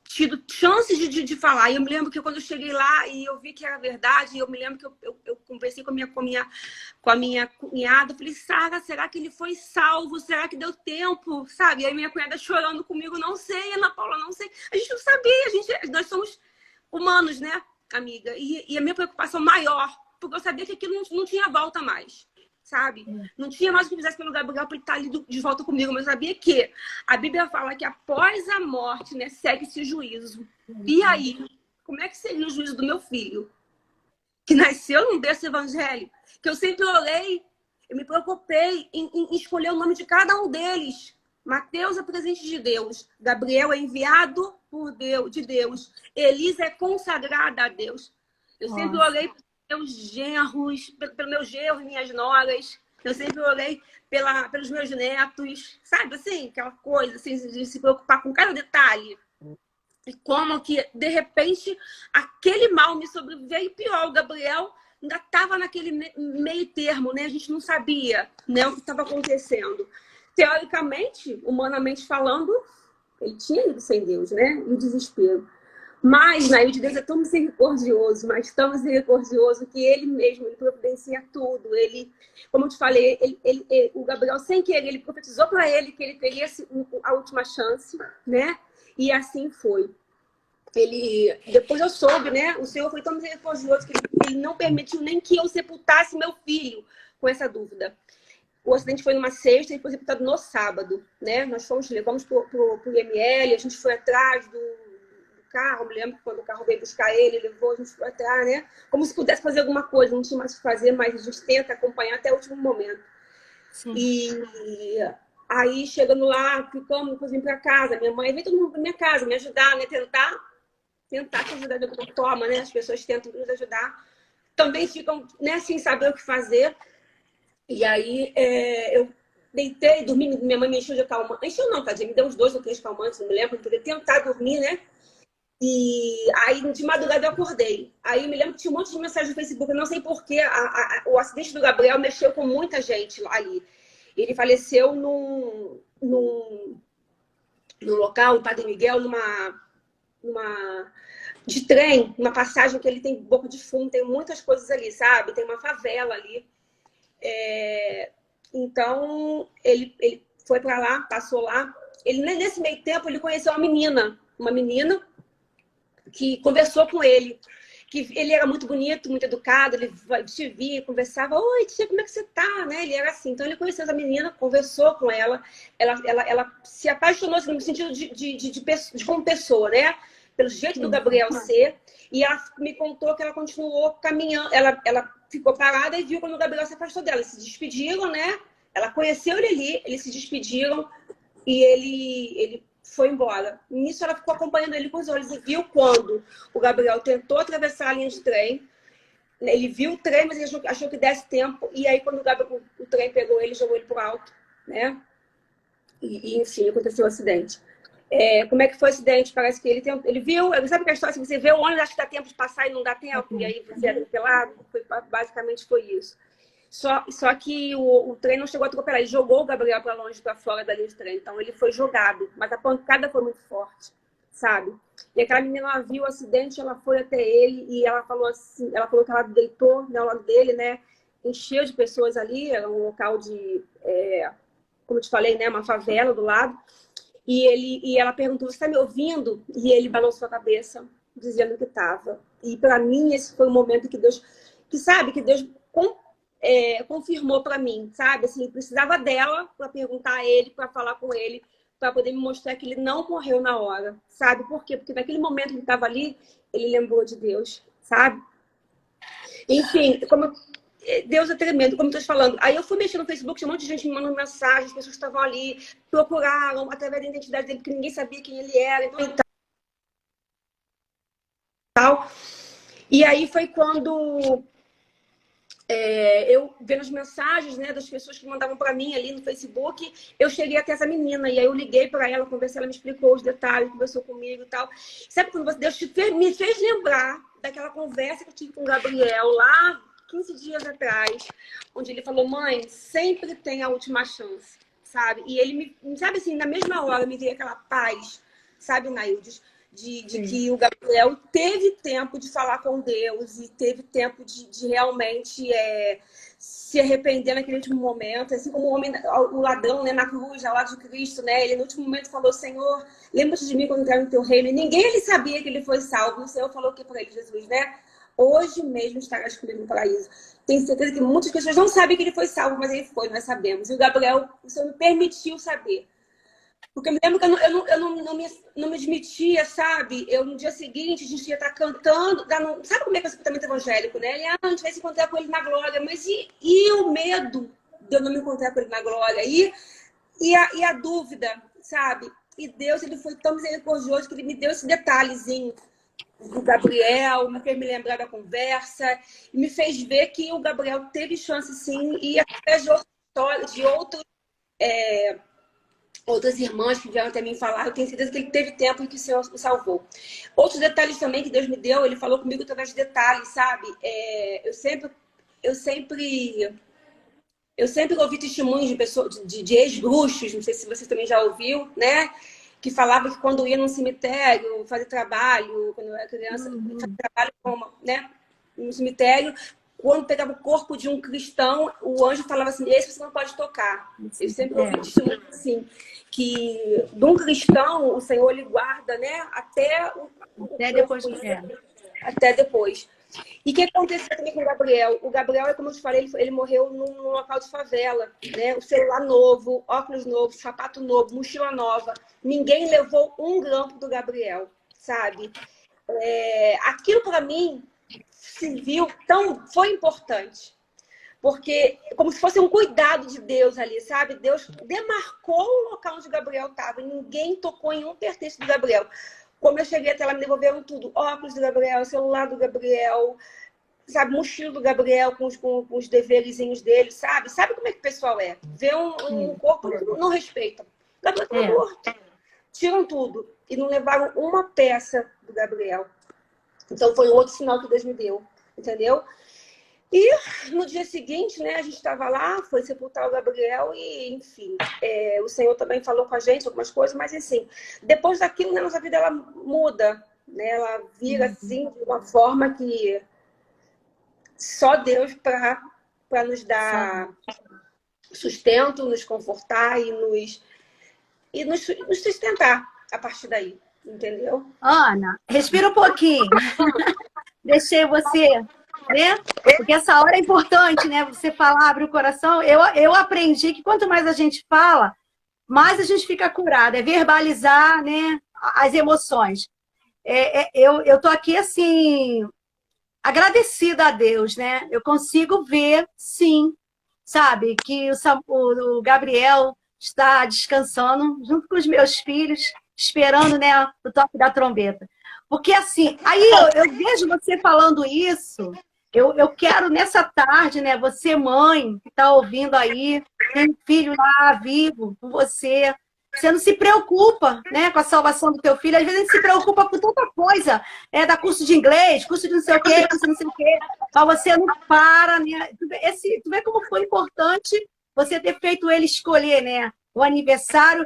[SPEAKER 3] tido chances de falar. E eu me lembro que quando eu cheguei lá e eu vi que era verdade, eu me lembro que eu conversei com a minha cunhada, eu falei, Sara, será que ele foi salvo? Será que deu tempo? Sabe? E aí minha cunhada chorando comigo, não sei, Ana Paula, não sei. A gente não sabia, nós somos humanos, né, amiga? E a minha preocupação maior, porque eu sabia que aquilo não tinha volta mais. Sabe? Não tinha mais o que fizesse pelo Gabriel para ele estar ali de volta comigo, mas eu sabia que a Bíblia fala que após a morte, né, segue-se o juízo. E aí, como é que seria o juízo do meu filho? Que nasceu num berço evangélico, que eu sempre orei, eu me preocupei em escolher o nome de cada um deles. Mateus é presente de Deus, Gabriel é enviado de Deus, Elisa é consagrada a Deus. Eu sempre orei meus genros, pelo meu genro e minhas noras. Eu sempre orei pelos meus netos. Sabe, assim, aquela coisa, assim, de se preocupar com cada detalhe. E como que, de repente, aquele mal me sobreveio. E pior, o Gabriel ainda estava naquele meio termo, né? A gente não sabia, né, o que estava acontecendo. Teoricamente, humanamente falando, ele tinha ido sem Deus, né? E o desespero. Mas, Nailde, Deus é tão misericordioso, mas tão misericordioso que ele mesmo, ele providencia tudo. Ele, como eu te falei, o Gabriel, sem querer, ele profetizou para ele que ele teria a última chance, né? E assim foi. Depois eu soube, né? O Senhor foi tão misericordioso que ele não permitiu nem que eu sepultasse meu filho com essa dúvida. O acidente foi numa sexta e foi sepultado no sábado, né? Nós levamos pro IML, a gente foi atrás do carro, me lembro que quando o carro veio buscar ele, levou a gente para trás, né? Como se pudesse fazer alguma coisa, não tinha mais o que fazer, mas a gente tenta acompanhar até o último momento. Sim. E aí, chegando lá, ficamos, depois vim para casa, minha mãe veio todo mundo para minha casa me ajudar, né? Tentar te ajudar de alguma forma, né? As pessoas tentam nos ajudar. Também ficam, né, sem saber o que fazer. E aí, eu deitei, dormi, minha mãe me encheu de calmante. Encheu não, tadinha, me deu uns 2 ou 3 calmantes, não me lembro, para poder tentar dormir, né? E aí, de madrugada, eu acordei. Aí, eu me lembro que tinha um monte de mensagem no Facebook. Eu não sei porquê. O acidente do Gabriel mexeu com muita gente ali. Ele faleceu num local, em Padre Miguel, de trem, uma passagem que ele tem boca de fumo, tem muitas coisas ali, sabe? Tem uma favela ali. Então, ele foi para lá, passou lá. Nesse meio tempo, ele conheceu uma menina que conversou com ele, que ele era muito bonito, muito educado, ele te via, conversava, oi, tia, como é que você tá, né? Ele era assim, então ele conheceu essa menina, conversou com ela se apaixonou assim, no sentido de como pessoa, né? Pelo jeito do Gabriel ser, e ela me contou que ela continuou caminhando, ela ficou parada e viu quando o Gabriel se afastou dela, eles se despediram, né? Ela conheceu ele ali, eles se despediram, e ele foi embora. Nisso ela ficou acompanhando ele com os olhos e viu quando o Gabriel tentou atravessar a linha de trem. Ele viu o trem, mas ele achou que desse tempo. E aí, quando o trem pegou ele, jogou ele pro alto, né? Enfim, aconteceu o acidente. Como é que foi o acidente? Parece que ele viu... Sabe que a história, se você vê o ônibus, acha que dá tempo de passar e não dá tempo. E aí você é atropelado. Basicamente foi isso. Só que o trem não chegou a atropelar. Ele jogou o Gabriel para longe, para fora da linha de trem. Então, ele foi jogado. Mas a pancada foi muito forte, sabe? E aquela menina, ela viu o acidente, ela foi até ele e ela falou assim, ela falou que ela deitou ao lado dele, né? Encheu de pessoas ali, era um local de, como eu te falei, né? Uma favela do lado. E ela perguntou, você está me ouvindo? E ele balançou a cabeça, dizendo que estava. E para mim, esse foi o momento que Deus confirmou para mim, sabe? Assim, precisava dela para perguntar a ele, para falar com ele, para poder me mostrar que ele não morreu na hora, sabe? Por quê? Porque naquele momento que ele estava ali, ele lembrou de Deus, sabe? Enfim, Deus é tremendo, como eu estou te falando. Aí eu fui mexer no Facebook, tinha um monte de gente me mandando mensagem, as pessoas estavam ali, procuraram através da identidade dele, porque ninguém sabia quem ele era, então, e tal. E aí foi quando eu vendo as mensagens, né, das pessoas que mandavam para mim ali no Facebook, eu cheguei até essa menina, e aí eu liguei para ela, conversei, ela me explicou os detalhes, conversou comigo e tal. Sabe quando Deus me fez lembrar daquela conversa que eu tive com o Gabriel lá 15 dias atrás, onde ele falou, mãe, sempre tem a última chance, sabe? E ele sabe assim, na mesma hora me veio aquela paz, sabe, Naildes? De que o Gabriel teve tempo de falar com Deus e teve tempo de realmente se arrepender naquele último momento, assim como o ladrão, né, na cruz, ao lado de Cristo, né? Ele no último momento falou, Senhor, lembra-te de mim quando entrar no teu reino. E ninguém ele sabia que ele foi salvo. O Senhor falou o que para ele, Jesus, né? Hoje mesmo estarás comigo no paraíso. Tenho certeza que muitas pessoas não sabem que ele foi salvo, mas ele foi, nós sabemos. E o Gabriel, o Senhor me permitiu saber. Porque eu me lembro que eu não me admitia, sabe? No dia seguinte, a gente ia estar cantando. Sabe como é que é o comportamento evangélico, né? A gente vai se encontrar com ele na glória. Mas e o medo de eu não me encontrar com ele na glória? E a dúvida, sabe? E Deus, ele foi tão misericordioso que ele me deu esse detalhezinho do Gabriel, me fez me lembrar da conversa. E me fez ver que o Gabriel teve chance, sim. E através de outra história, de outras irmãs que vieram até mim falar, eu tenho certeza que ele teve tempo e que o Senhor o salvou. Outros detalhes também que Deus me deu, ele falou comigo através de detalhes, sabe? Eu sempre ouvi testemunhos de pessoas, de ex-bruxos, não sei se você também já ouviu, né? Que falava que quando ia num cemitério fazer trabalho, quando eu era criança, fazer trabalho né, no cemitério, quando pegava o corpo de um cristão, o anjo falava assim, esse você não pode tocar. Eu sempre ouvi testemunho assim, que de um cristão, o Senhor ele guarda, né, até
[SPEAKER 2] depois.
[SPEAKER 3] Até depois. E o que aconteceu também com o Gabriel? O Gabriel, como eu te falei, ele morreu num local de favela, né? O celular novo, óculos novos, sapato novo, mochila nova. Ninguém levou um grampo do Gabriel, sabe? Aquilo para mim foi importante. Porque como se fosse um cuidado de Deus ali, sabe? Deus demarcou o local onde o Gabriel estava. Ninguém tocou em um pertence do Gabriel. Como eu cheguei até lá, me devolveram tudo. Óculos do Gabriel, celular do Gabriel, sabe? Mochila do Gabriel com os deverezinhos dele, sabe? Sabe como é que o pessoal é? Vê um corpo, não respeita. O Gabriel estava morto. Tiram tudo. E não levaram uma peça do Gabriel. Então foi outro sinal que Deus me deu. Entendeu? E no dia seguinte, né, a gente estava lá, foi sepultar o Gabriel e, enfim, o Senhor também falou com a gente algumas coisas, mas assim, depois daquilo, né, nossa vida ela muda, né, ela vira assim de uma forma que só Deus para nos dar sustento, nos confortar e nos sustentar a partir daí, entendeu?
[SPEAKER 2] Ana, respira um pouquinho. Deixei você... né? Porque essa hora é importante, né? Você falar, abre o coração. Eu aprendi que quanto mais a gente fala, mais a gente fica curada. É verbalizar, né, as emoções. Eu tô aqui, assim, agradecida a Deus, né? Eu consigo ver, sim, sabe, que o Gabriel está descansando junto com os meus filhos, esperando, né, o toque da trombeta. Porque assim, aí eu vejo você falando isso, eu quero nessa tarde, né, você mãe que está ouvindo aí, tem um filho lá vivo com você, você não se preocupa, né, com a salvação do teu filho, às vezes a gente se preocupa com tanta coisa, dar curso de inglês, curso de não sei o quê, curso de não sei o quê, mas você não para, né, tu vê como foi importante você ter feito ele escolher, né, o aniversário,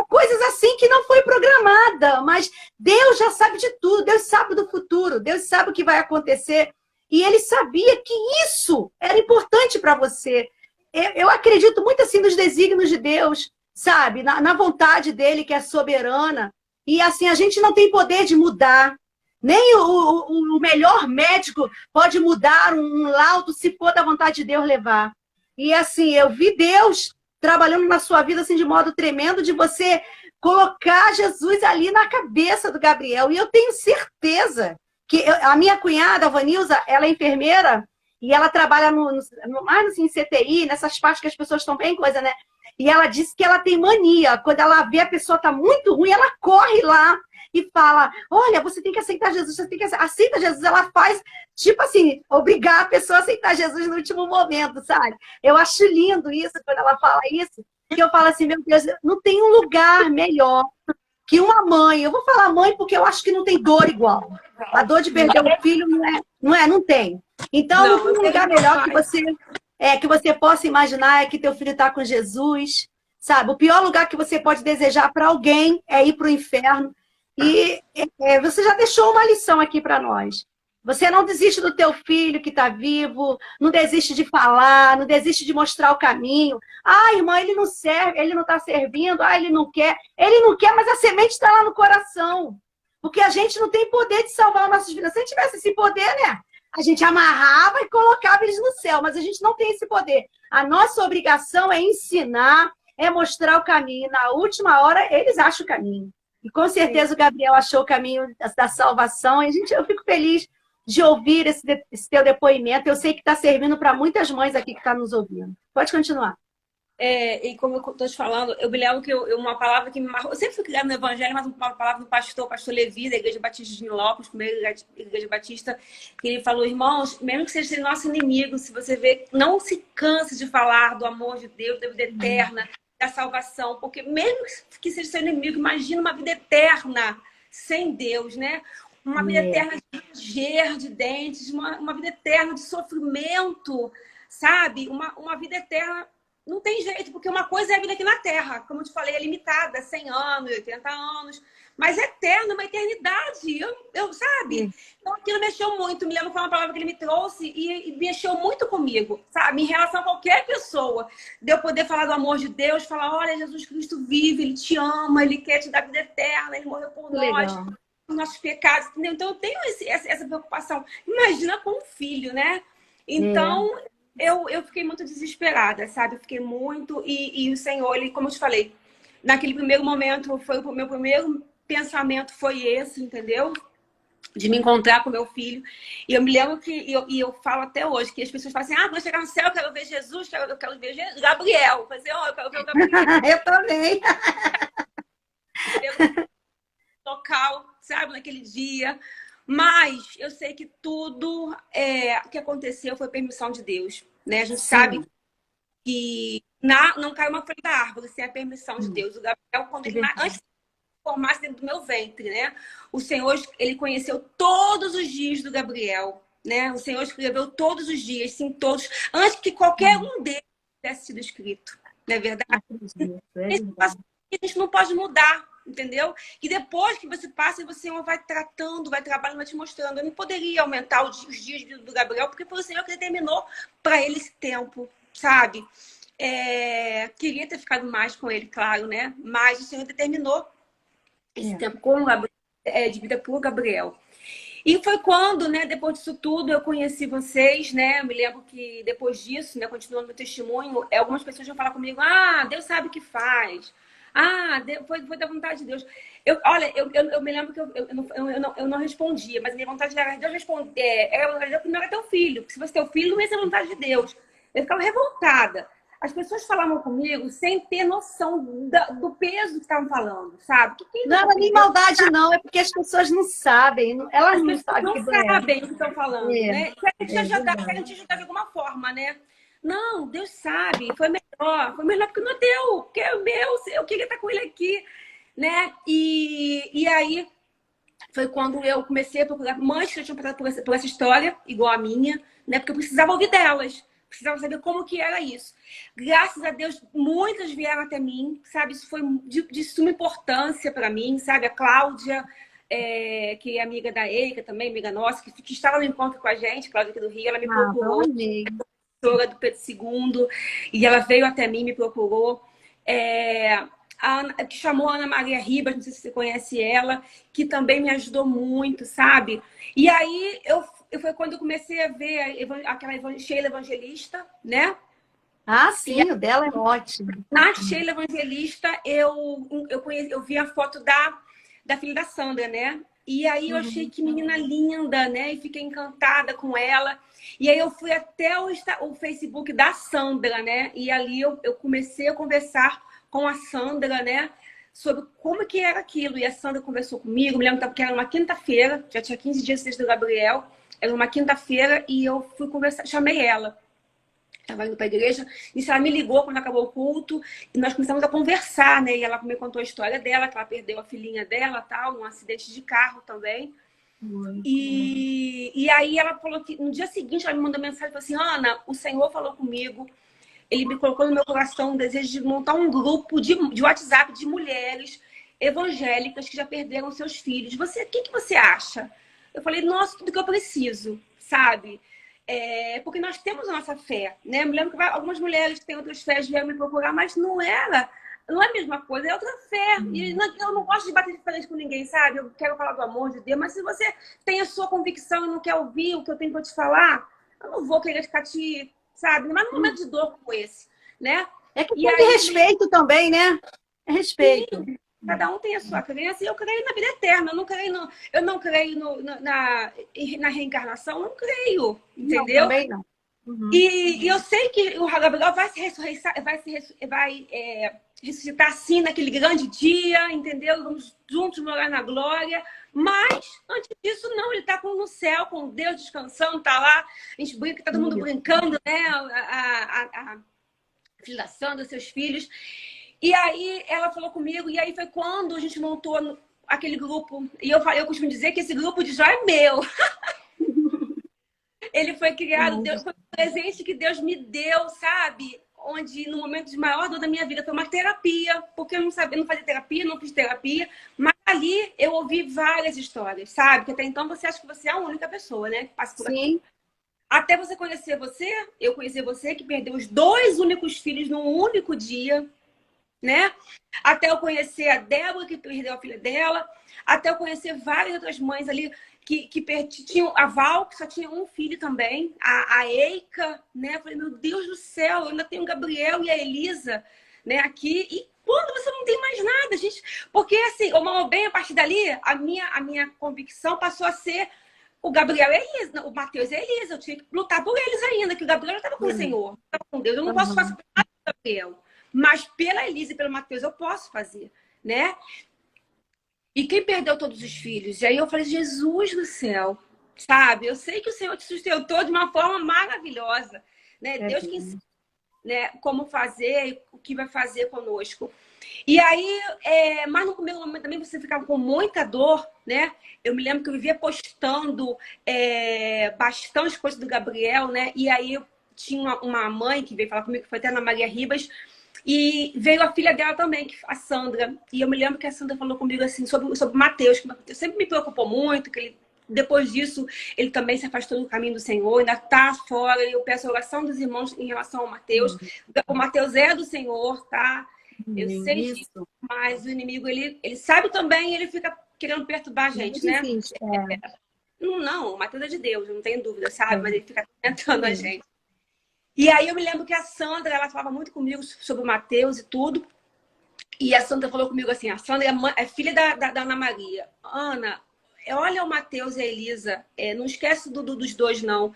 [SPEAKER 2] coisas assim que não foi programada, mas Deus já sabe de tudo, Deus sabe do futuro, Deus sabe o que vai acontecer, e ele sabia que isso era importante para você. Eu acredito muito assim nos desígnios de Deus, sabe? Na vontade dele, que é soberana. E assim, a gente não tem poder de mudar. Nem o melhor médico pode mudar um laudo se for da vontade de Deus levar. E assim, eu vi Deus trabalhando na sua vida assim, de modo tremendo, de você colocar Jesus ali na cabeça do Gabriel. E eu tenho certeza que a minha cunhada, a Vanilza, ela é enfermeira e ela trabalha mais assim, em CTI, nessas partes que as pessoas estão bem coisa, né? E ela disse que ela tem mania. Quando ela vê a pessoa tá muito ruim, ela corre lá e fala, olha, você tem que aceitar Jesus, você tem que aceitar Jesus. Ela faz, tipo assim, obrigar a pessoa a aceitar Jesus no último momento, sabe? Eu acho lindo isso, quando ela fala isso, que eu falo assim, meu Deus, não tem um lugar melhor que uma mãe. Eu vou falar mãe porque eu acho que não tem dor igual. A dor de perder o filho não tem. Então, não tem um lugar melhor que você possa imaginar é que teu filho está com Jesus, sabe? O pior lugar que você pode desejar para alguém é ir para o inferno. E você já deixou uma lição aqui para nós. Você não desiste do teu filho que está vivo, não desiste de falar, não desiste de mostrar o caminho. Ah, irmã, ele não serve, ele não está servindo, ele não quer. Ele não quer, mas a semente está lá no coração. Porque a gente não tem poder de salvar nossas vidas. Se a gente tivesse esse poder, né? A gente amarrava e colocava eles no céu, mas a gente não tem esse poder. A nossa obrigação é ensinar, é mostrar o caminho. Na última hora, eles acham o caminho. E com certeza o Gabriel achou o caminho da salvação. E eu fico feliz de ouvir esse teu depoimento. Eu sei que está servindo para muitas mães aqui que estão nos ouvindo. Pode continuar.
[SPEAKER 3] E como eu estou te falando, eu me lembro que uma palavra que me marcou. Eu sempre fui criada no Evangelho, mas uma palavra do pastor Levi, da Igreja Batista de Nilópolis, primeira Igreja Batista, que ele falou, irmãos, mesmo que seja nosso inimigo, se você vê, não se canse de falar do amor de Deus, da vida eterna, da salvação, porque mesmo que seja seu inimigo, imagina uma vida eterna sem Deus, né? Uma vida eterna de ranger de dentes, uma vida eterna de sofrimento, sabe? Uma vida eterna. Não tem jeito, porque uma coisa é a vida aqui na Terra, como eu te falei, é limitada, 100 anos, 80 anos, mas é eterna, uma eternidade, sabe? Então aquilo mexeu muito, me lembro que foi uma palavra que ele me trouxe e mexeu muito comigo, sabe? Em relação a qualquer pessoa, de eu poder falar do amor de Deus, falar, olha, Jesus Cristo vive, Ele te ama, Ele quer te dar vida eterna, Ele morreu por nós, por nossos pecados, entendeu? Então eu tenho essa preocupação. Imagina com um filho, né? Então... Eu fiquei muito desesperada, sabe? Eu fiquei muito... E o Senhor, Ele, como eu te falei, naquele primeiro momento, o meu primeiro pensamento foi esse, entendeu? De me encontrar com meu filho. E eu me lembro que... eu falo até hoje, que as pessoas falam assim, quando chegar no céu, eu quero ver Jesus, eu quero ver Gabriel. Eu falei assim, eu quero ver o Gabriel.
[SPEAKER 2] Eu também.
[SPEAKER 3] Local, sabe? Naquele dia... Mas eu sei que tudo que aconteceu foi permissão de Deus, né? A gente sabe que não caiu uma folha da árvore sem a permissão de Deus. O Gabriel, quando ele antes de formasse dentro do meu ventre, né? O Senhor, Ele conheceu todos os dias do Gabriel, né? O Senhor escreveu todos os dias, sim, todos, antes que qualquer um deles tivesse sido escrito, não é verdade? A gente não pode mudar. Entendeu? E depois que você passa, você vai tratando, vai trabalhando, vai te mostrando. Eu não poderia aumentar os dias do Gabriel, porque foi o Senhor que determinou para ele esse tempo, sabe? Queria ter ficado mais com ele, claro, né? Mas o Senhor determinou esse tempo com o Gabriel, de vida para o Gabriel. E foi quando, né, depois disso tudo, eu conheci vocês, né? Eu me lembro que depois disso, né, continuando meu testemunho, algumas pessoas vão falar comigo, Deus sabe o que faz. Foi da vontade de Deus. Eu me lembro que eu não respondia, mas a minha vontade era Deus responder. Não era teu filho. Se fosse teu filho, não ia ser a vontade de Deus. Eu ficava revoltada. as pessoas falavam comigo sem ter noção do peso que estavam falando, sabe?
[SPEAKER 2] Não era nem maldade, não, é porque as pessoas não sabem, elas
[SPEAKER 3] As
[SPEAKER 2] não
[SPEAKER 3] pessoas
[SPEAKER 2] sabem o
[SPEAKER 3] não
[SPEAKER 2] que doer.
[SPEAKER 3] sabem o que estão falando, né? Querem te ajudar,
[SPEAKER 2] Verdade.
[SPEAKER 3] querem te ajudar de alguma forma, né? Não, Deus sabe, foi melhor porque não é teu, porque é o meu, eu queria estar com ele aqui, né? E aí foi quando eu comecei a procurar mães que tinham passado por essa história, igual a minha, né? Porque eu precisava ouvir delas, precisava saber como que era isso. Graças a Deus, muitas vieram até mim, sabe? Isso foi de suma importância para mim, sabe? A Cláudia, que é amiga da Eica também, amiga nossa, que estava no encontro com a gente, Cláudia aqui do Rio, ela me procurou, professora do Pedro II, e ela veio até mim, me procurou. Que chamou a Ana Maria Ribas, não sei se você conhece ela, que também me ajudou muito, sabe? E aí foi quando eu comecei a ver aquela Sheila Evangelista, né?
[SPEAKER 2] Ah, sim, o dela é ótimo.
[SPEAKER 3] Na Sheila Evangelista, eu vi a foto da filha da Sandra, né? E aí eu achei que menina linda, né? E fiquei encantada com ela. E aí eu fui até o Facebook da Sandra, né? E ali eu comecei a conversar com a Sandra, né? Sobre como que era aquilo. E a Sandra conversou comigo, me lembro que era uma quinta-feira, já tinha 15 dias desde o Gabriel, era uma quinta-feira e eu fui conversar, chamei ela. Estava indo para a igreja, e ela me ligou quando acabou o culto, e nós começamos a conversar, né? E ela me contou a história dela, que ela perdeu a filhinha dela, tal, num acidente de carro também. E aí ela falou que no dia seguinte ela me mandou mensagem e falou assim: Ana, o Senhor falou comigo, ele me colocou no meu coração um desejo de montar um grupo de WhatsApp de mulheres evangélicas que já perderam seus filhos. O que você acha? Eu falei, nossa, tudo que eu preciso, sabe? Porque nós temos a nossa fé, né? Eu me lembro que algumas mulheres que têm outras fés vieram me procurar, mas não é a mesma coisa, é outra fé. E eu não gosto de bater de frente com ninguém, sabe? Eu quero falar do amor de Deus, mas se você tem a sua convicção e não quer ouvir o que eu tenho para te falar, eu não vou querer ficar sabe? Mas num momento de dor como esse, né?
[SPEAKER 2] É que tem respeito também, né? É respeito.
[SPEAKER 3] Sim. Cada um tem a sua crença e eu creio na vida eterna. Eu não creio na reencarnação, eu não creio, entendeu?
[SPEAKER 2] Não, também não.
[SPEAKER 3] E eu sei que o Gabriel vai ressuscitar assim naquele grande dia, entendeu? Vamos juntos morar na glória. Mas, antes disso, não. Ele está no céu, com Deus, descansando, está lá. A gente brinca, tá todo mundo brincando, né? A filha da Sandra, seus filhos. E aí ela falou comigo, e aí foi quando a gente montou aquele grupo. E eu costumo dizer que esse grupo de Jó é meu. Ele foi criado, foi um presente que Deus me deu, sabe? Onde no momento de maior dor da minha vida foi uma terapia, porque eu não fazia terapia, não fiz terapia, mas ali eu ouvi várias histórias, sabe? Que até então você acha que você é a única pessoa, né? Que passa por aqui. Até você conhecer eu conhecer você, que perdeu os 2 únicos filhos num único dia, né? Até eu conhecer a Débora, que perdeu a filha dela, até eu conhecer várias outras mães ali que tinham a Val, que só tinha um filho também, a Eica, né? Eu falei, meu Deus do céu, eu ainda tenho o Gabriel e a Elisa, né, aqui. E quando você não tem mais nada, gente. Porque assim, o bem, a partir dali, a minha convicção passou a ser o Gabriel e a Elisa, o Mateus e a Elisa. Eu tinha que lutar por eles ainda, que o Gabriel já estava com o Senhor, estava com Deus. Eu não posso fazer nada pelo Gabriel. Mas pela Elisa e pelo Mateus eu posso fazer, né? E quem perdeu todos os filhos? E aí eu falei, Jesus do céu, sabe? Eu sei que o Senhor te sustentou de uma forma maravilhosa, né? Deus que ensina, né, como fazer e o que vai fazer conosco. E aí, mas no primeiro momento também você ficava com muita dor, né? Eu me lembro que eu vivia postando bastante coisas do Gabriel, né? E aí eu tinha uma mãe que veio falar comigo, que foi até a Ana Maria Ribas, e veio a filha dela também, a Sandra. E eu me lembro que a Sandra falou comigo assim sobre o Mateus, que o Mateus sempre me preocupou muito, que ele, depois disso ele também se afastou do caminho do Senhor, ainda está fora. E eu peço a oração dos irmãos em relação ao Mateus. O Mateus é do Senhor, tá? Eu sei disso, mas o inimigo, ele sabe também, ele fica querendo perturbar a gente, né? Não, o Mateus é de Deus, não tenho dúvida, sabe? Mas ele fica tentando a gente. E aí eu me lembro que a Sandra, ela falava muito comigo sobre o Mateus e tudo. E a Sandra falou comigo assim, a Sandra é filha da Ana Maria. Ana, olha o Mateus e a Elisa, não esquece dos 2, não.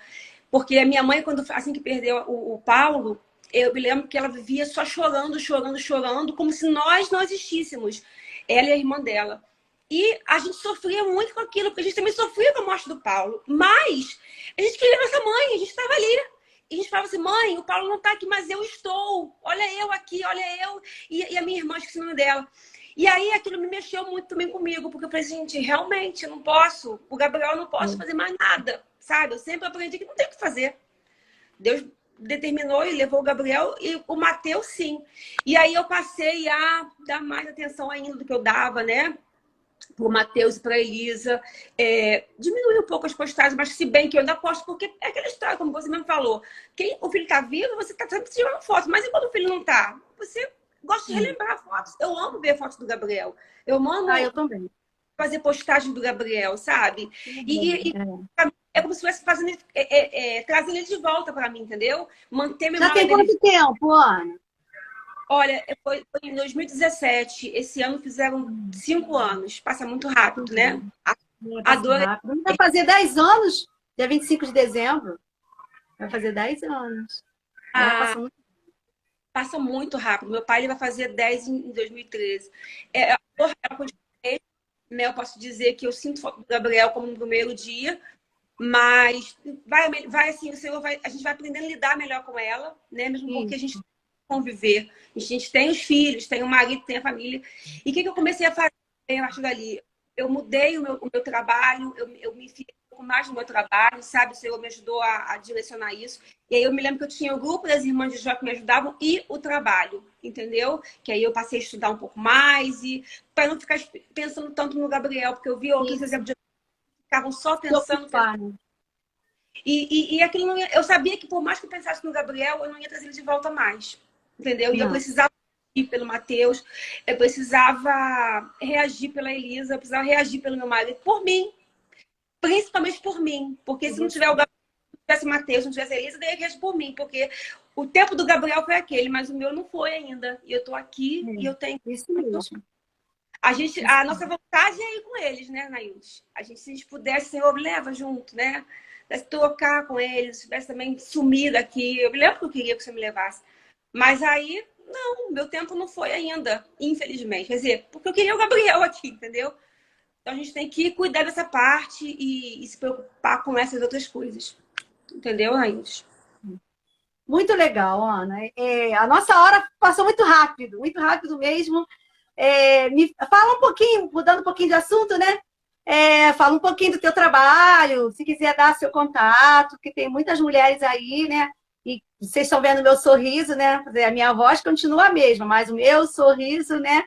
[SPEAKER 3] Porque a minha mãe, assim que perdeu o Paulo, Eu me lembro que ela vivia só chorando, chorando, chorando, como se nós não existíssemos. Ela e a irmã dela. E a gente sofria muito com aquilo, porque a gente também sofria com a morte do Paulo. Mas a gente queria nossa mãe, a gente estava ali. E a gente falava assim, mãe, o Paulo não está aqui, mas eu estou. Olha eu aqui, olha eu. E a minha irmã, esqueci o nome dela. E aí aquilo me mexeu muito também comigo, porque eu falei, gente, realmente, eu não posso. O Gabriel eu não posso fazer mais nada, sabe? Eu sempre aprendi que não tem o que fazer. Deus determinou e levou o Gabriel e o Mateus, sim. E aí eu passei a dar mais atenção ainda do que eu dava, né? Para o Mateus e para a Elisa. Diminuir um pouco as postagens, mas se bem que eu ainda posto, porque é aquela história, como você mesmo falou. O filho está vivo, você está sempre tirando foto. Mas e quando o filho não está? Você gosta de relembrar fotos. Eu amo ver fotos do Gabriel. Eu amo
[SPEAKER 2] eu também.
[SPEAKER 3] fazer postagem do Gabriel, sabe? É como se estivesse fazendo, trazendo ele de volta para mim, entendeu? Manter minha
[SPEAKER 2] Já tem quanto tempo, Ana?
[SPEAKER 3] Olha, foi em 2017. Esse ano fizeram 5 anos. Passa muito rápido, né? A dor
[SPEAKER 2] Vai fazer 10 anos, dia 25 de dezembro. Vai fazer 10 anos.
[SPEAKER 3] Passa muito rápido. Meu pai ele vai fazer 10 em 2013. A dor, ela continua, né? Eu posso dizer que eu sinto falta do Gabriel como no primeiro dia, mas vai assim, o Senhor a gente vai aprendendo a lidar melhor com ela, né? Mesmo porque a gente conviver. A gente tem os filhos, tem o marido, tem a família. E o que eu comecei a fazer a partir dali? Eu mudei o meu trabalho, eu me enfiei um pouco mais no meu trabalho, sabe? O Senhor me ajudou a direcionar isso. E aí eu me lembro que eu tinha o grupo das irmãs de Jó que me ajudavam e o trabalho, entendeu? Que aí eu passei a estudar um pouco mais e para não ficar pensando tanto no Gabriel, porque eu vi outros exemplos de ficavam só pensando. E aquilo não ia, eu sabia que por mais que eu pensasse no Gabriel, eu não ia trazer ele de volta mais. Entendeu? E eu precisava reagir pelo Mateus, eu precisava reagir pela Elisa, eu precisava reagir pelo meu marido, por mim. Principalmente por mim. Porque se não tiver o Gabriel, se não tivesse o Mateus, se não tivesse a Elisa, daí eu reagir por mim. Porque o tempo do Gabriel foi aquele, mas o meu não foi ainda. E eu tô aqui e eu tenho...
[SPEAKER 2] Isso mesmo.
[SPEAKER 3] A nossa vontade é ir com eles, né, Naildes? A gente, se a gente pudesse, Senhor, leva junto, né? Se tocar com eles, se tivesse também sumido aqui. Eu me lembro que eu queria que você me levasse. Mas aí, não, meu tempo não foi ainda, infelizmente. Quer dizer, porque eu queria o Gabriel aqui, entendeu? Então a gente tem que cuidar dessa parte e se preocupar com essas outras coisas. Entendeu, Raíssa?
[SPEAKER 2] Muito legal, Ana. A nossa hora passou muito rápido mesmo. Me fala um pouquinho, mudando um pouquinho de assunto, né? Fala um pouquinho do teu trabalho, se quiser dar seu contato, que tem muitas mulheres aí, né? E vocês estão vendo o meu sorriso, né? A minha voz continua a mesma, mas o meu sorriso, né?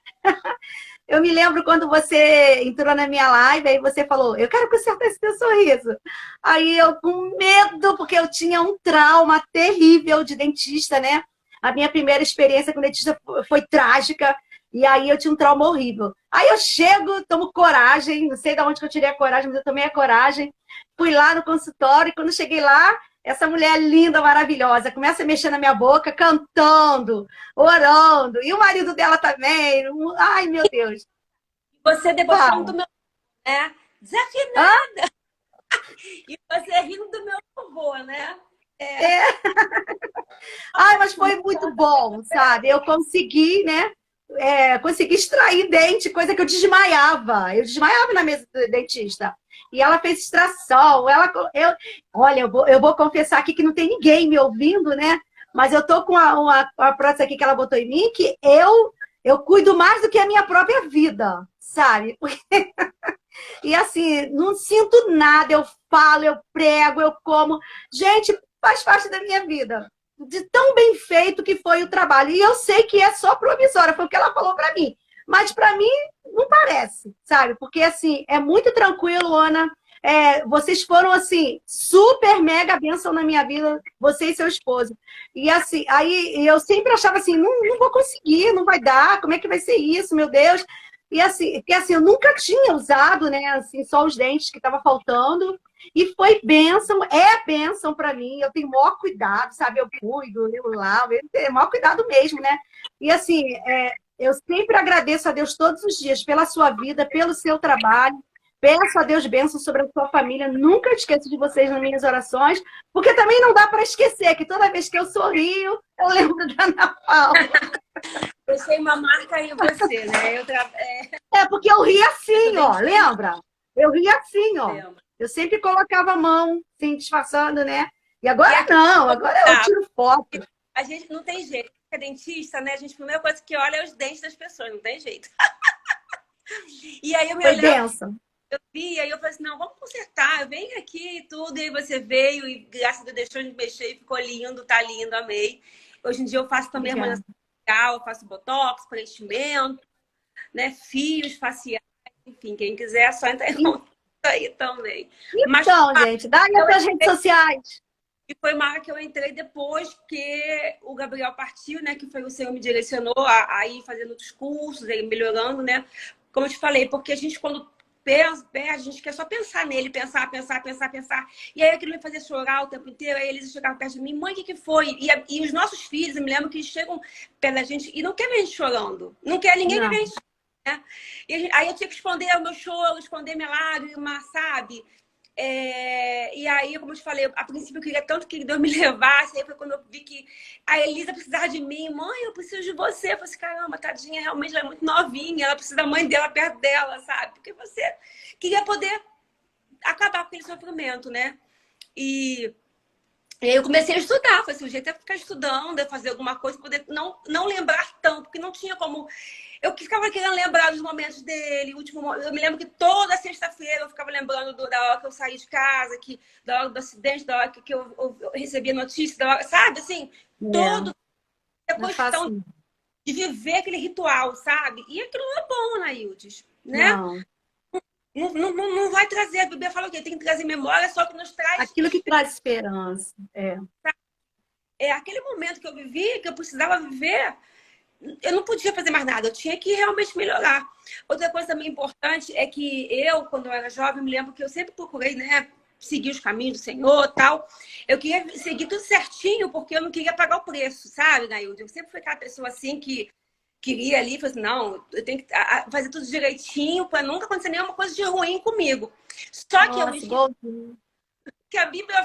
[SPEAKER 2] Eu me lembro quando você entrou na minha live, aí você falou, eu quero consertar esse teu sorriso. Aí eu com medo, porque eu tinha um trauma terrível de dentista, né? A minha primeira experiência com dentista foi trágica, e aí eu tinha um trauma horrível. Aí eu chego, tomo coragem, não sei de onde que eu tirei a coragem, mas eu tomei a coragem. Fui lá no consultório, e quando cheguei lá, essa mulher linda, maravilhosa, começa a mexer na minha boca, cantando, orando. E o marido dela também. Ai, meu Deus.
[SPEAKER 3] Você debochando do meu... né? Desafinada. E você rindo do meu louvor, né?
[SPEAKER 2] Ai, mas foi muito bom, sabe? Eu consegui, né? Consegui extrair dente, coisa que eu desmaiava. Eu desmaiava na mesa do dentista. E ela fez extração. Olha, eu vou confessar aqui que não tem ninguém me ouvindo, né? Mas eu tô com uma prótese aqui que ela botou em mim que eu cuido mais do que a minha própria vida, sabe? E assim, não sinto nada. Eu falo, eu prego, eu como. Gente, faz parte da minha vida. De tão bem feito que foi o trabalho. E eu sei que é só provisória, foi o que ela falou para mim. Mas para mim não parece, sabe? Porque assim, é muito tranquilo, Ana. Vocês foram assim, super mega bênção na minha vida, você e seu esposo. E assim, aí eu sempre achava assim, não vou conseguir, não vai dar, como é que vai ser isso, meu Deus? E assim, porque assim, eu nunca tinha usado, né, assim, só os dentes que estavam faltando. E foi bênção, é bênção para mim. Eu tenho o maior cuidado, sabe? Eu cuido, eu lavo, eu tenho o maior cuidado mesmo, né? E assim, eu sempre agradeço a Deus todos os dias pela sua vida, pelo seu trabalho, Peço a Deus bênção sobre a sua família. Nunca esqueço de vocês nas minhas orações, porque também não dá para esquecer que toda vez que eu sorrio, eu lembro da Ana Paula.
[SPEAKER 3] Deixei uma marca em você, né?
[SPEAKER 2] É porque eu ri assim, ó, lembra? Eu ri assim, ó.
[SPEAKER 3] Lembro.
[SPEAKER 2] Eu sempre colocava a mão, assim, disfarçando, né? E agora não, agora eu tiro foto.
[SPEAKER 3] A gente não tem jeito. É dentista, né? A primeira coisa que olha é os dentes das pessoas, não tem jeito. E aí eu me lembro, eu vi, aí eu falei assim, não, vamos consertar, eu venho aqui e tudo, e aí você veio e graças a Deus deixou de mexer e ficou lindo, tá lindo, amei. Hoje em dia eu faço também harmonização facial, eu faço botox, preenchimento, né, fios faciais, enfim, quem quiser é só entrar em contato aí também.
[SPEAKER 2] Então, gente, dá aí as redes sociais.
[SPEAKER 3] E foi uma hora que eu entrei depois que o Gabriel partiu, né? Que foi o Senhor me direcionou a ir fazendo outros cursos, aí melhorando, né? Como eu te falei, porque a gente quando pensa, a gente quer só pensar nele, pensar. E aí aquilo me fazia chorar o tempo inteiro, aí eles chegavam perto de mim, mãe, o que foi? E os nossos filhos, eu me lembro que eles chegam perto da gente e não quer ver a gente chorando. Não quer ninguém ver a gente chorando, né? Aí eu tinha que esconder o meu choro, esconder minha lágrima, sabe? E aí, como eu te falei, a princípio eu queria tanto que Deus me levasse. Aí foi quando eu vi que a Elisa precisava de mim. Mãe, eu preciso de você. Eu falei assim, caramba, tadinha, realmente ela é muito novinha. Ela precisa da mãe dela perto dela, sabe? Porque você queria poder acabar com aquele sofrimento, né? E aí eu comecei a estudar. Falei assim, o jeito é ficar estudando, é fazer alguma coisa, poder não lembrar tanto, porque não tinha como... Eu ficava querendo lembrar dos momentos dele. Eu me lembro que toda sexta-feira eu ficava lembrando da hora que eu saí de casa, da hora do acidente, da hora que eu recebia notícia, da hora, sabe? Assim, todo... Depois de viver aquele ritual, sabe? E aquilo não é bom, Anaildes, né? Não vai trazer. A Bíblia fala o quê? Tem que trazer memória, só que nos traz...
[SPEAKER 2] Aquilo que traz esperança.
[SPEAKER 3] É aquele momento que eu vivi, que eu precisava viver... Eu não podia fazer mais nada, eu tinha que realmente melhorar. Outra coisa também importante é que eu, quando eu era jovem, me lembro que eu sempre procurei, né, seguir os caminhos do Senhor e tal. Eu queria seguir tudo certinho, porque eu não queria pagar o preço, sabe, Nailde? Eu sempre fui aquela pessoa assim que queria ali, falei assim, não, eu tenho que fazer tudo direitinho para nunca acontecer nenhuma coisa de ruim comigo. Só que eu me que a Bíblia...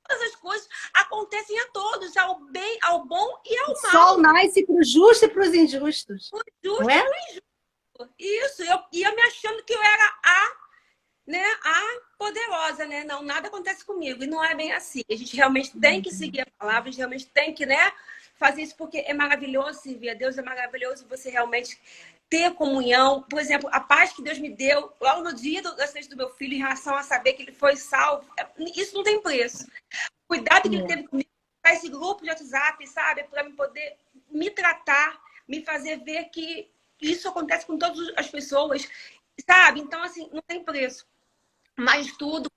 [SPEAKER 3] Todas as coisas acontecem a todos, ao bem, ao bom e ao mal.
[SPEAKER 2] O sol nasce para o justo e para os injustos.
[SPEAKER 3] O justo e o injusto. Isso, e eu me achando que eu era a poderosa, né? Não, nada acontece comigo. E não é bem assim. A gente realmente tem que seguir a palavra, a gente realmente tem que, né, fazer isso, porque é maravilhoso servir a Deus, é maravilhoso você realmente ter comunhão. Por exemplo, a paz que Deus me deu logo no dia do acidente do meu filho em relação a saber que ele foi salvo, isso não tem preço. O cuidado que ele teve comigo, esse grupo de WhatsApp, sabe? Para me poder me tratar, me fazer ver que isso acontece com todas as pessoas, sabe? Então, assim, não tem preço. Mas tudo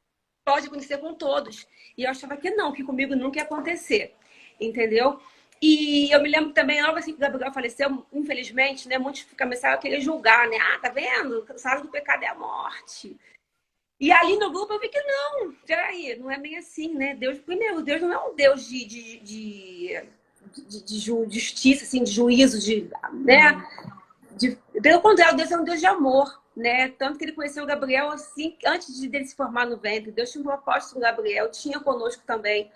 [SPEAKER 3] pode acontecer com todos. E eu achava que não, que comigo nunca ia acontecer. Entendeu? E eu me lembro também, logo assim que o Gabriel faleceu, infelizmente, né? Muitos começaram a querer julgar, né? Ah, tá vendo? O salário do pecado é a morte. E ali no grupo eu vi que não, peraí, não é bem assim, né? Deus, primeiro, Deus não é um Deus de justiça, assim, de juízo, né? Pelo contrário, Deus é um Deus de amor, né? Tanto que ele conheceu o Gabriel assim, antes dele se formar no ventre. Deus tinha um propósito com o Gabriel, tinha conosco também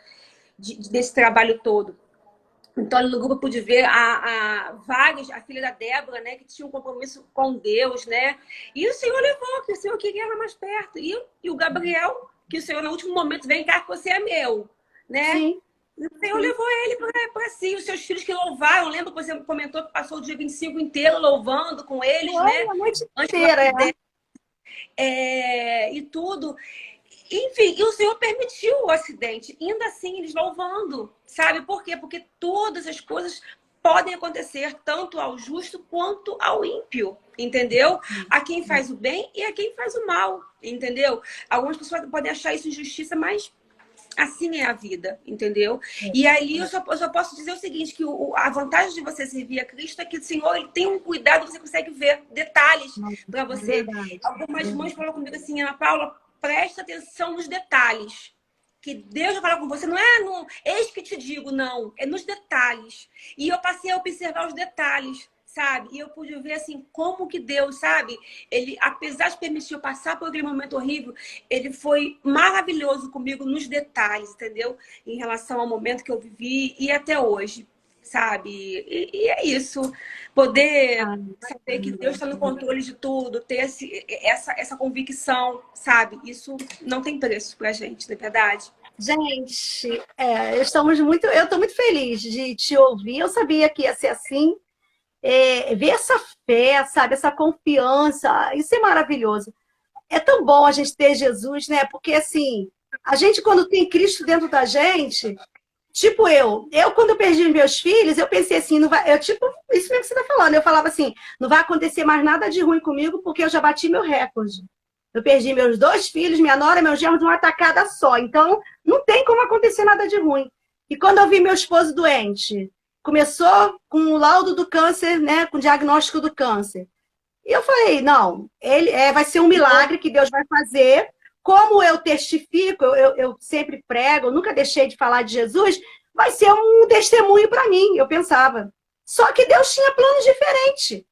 [SPEAKER 3] desse trabalho todo. Então, no grupo eu pude ver a filha da Débora, né? Que tinha um compromisso com Deus, né? E o Senhor levou, que o Senhor queria ela mais perto. E o Gabriel, que o Senhor no último momento vem cá que você é meu, né?
[SPEAKER 2] Sim.
[SPEAKER 3] E o Senhor levou ele para si. Os seus filhos que louvaram, lembra que você comentou que passou o dia 25 inteiro louvando com eles, né?
[SPEAKER 2] A noite inteira,
[SPEAKER 3] e tudo. Enfim, e o Senhor permitiu o acidente. Ainda assim, eles louvando. Sabe por quê? Porque todas as coisas podem acontecer, tanto ao justo quanto ao ímpio. Entendeu? A quem faz o bem e a quem faz o mal. Entendeu? Algumas pessoas podem achar isso injustiça, mas assim é a vida. Entendeu? E ali eu só posso dizer o seguinte, que a vantagem de você servir a Cristo é que o Senhor ele tem um cuidado, você consegue ver detalhes para você. Algumas mães falaram comigo assim, Ana Paula, presta atenção nos detalhes. Que Deus vai falar com você, não é no eis que te digo, não. É nos detalhes. E eu passei a observar os detalhes, sabe? E eu pude ver, assim, como que Deus, sabe? Ele, apesar de permitir eu passar por aquele momento horrível, ele foi maravilhoso comigo nos detalhes, entendeu? Em relação ao momento que eu vivi e até hoje, sabe? E é isso. Poder
[SPEAKER 2] Ah,
[SPEAKER 3] saber que Deus está no controle de tudo, ter essa convicção, sabe? Isso não tem preço pra gente, não é verdade?
[SPEAKER 2] gente, eu estou muito feliz de te ouvir. Eu sabia que ia ser assim. Ver essa fé, sabe, essa confiança, isso é maravilhoso. É tão bom a gente ter Jesus, né? Porque assim, a gente quando tem Cristo dentro da gente, tipo eu quando eu perdi meus filhos, eu pensei assim, não vai, tipo, isso mesmo que você está falando, eu falava assim, não vai acontecer mais nada de ruim comigo porque eu já bati meu recorde. Eu perdi meus 2 filhos, minha nora, meu genro de uma tacada só. Então, não tem como acontecer nada de ruim. E quando eu vi meu esposo doente, começou com o laudo do câncer, né, com o diagnóstico do câncer. E eu falei, não, vai ser um milagre que Deus vai fazer. Como eu testifico, eu sempre prego, eu nunca deixei de falar de Jesus, vai ser um testemunho para mim, eu pensava. Só que Deus tinha planos diferentes.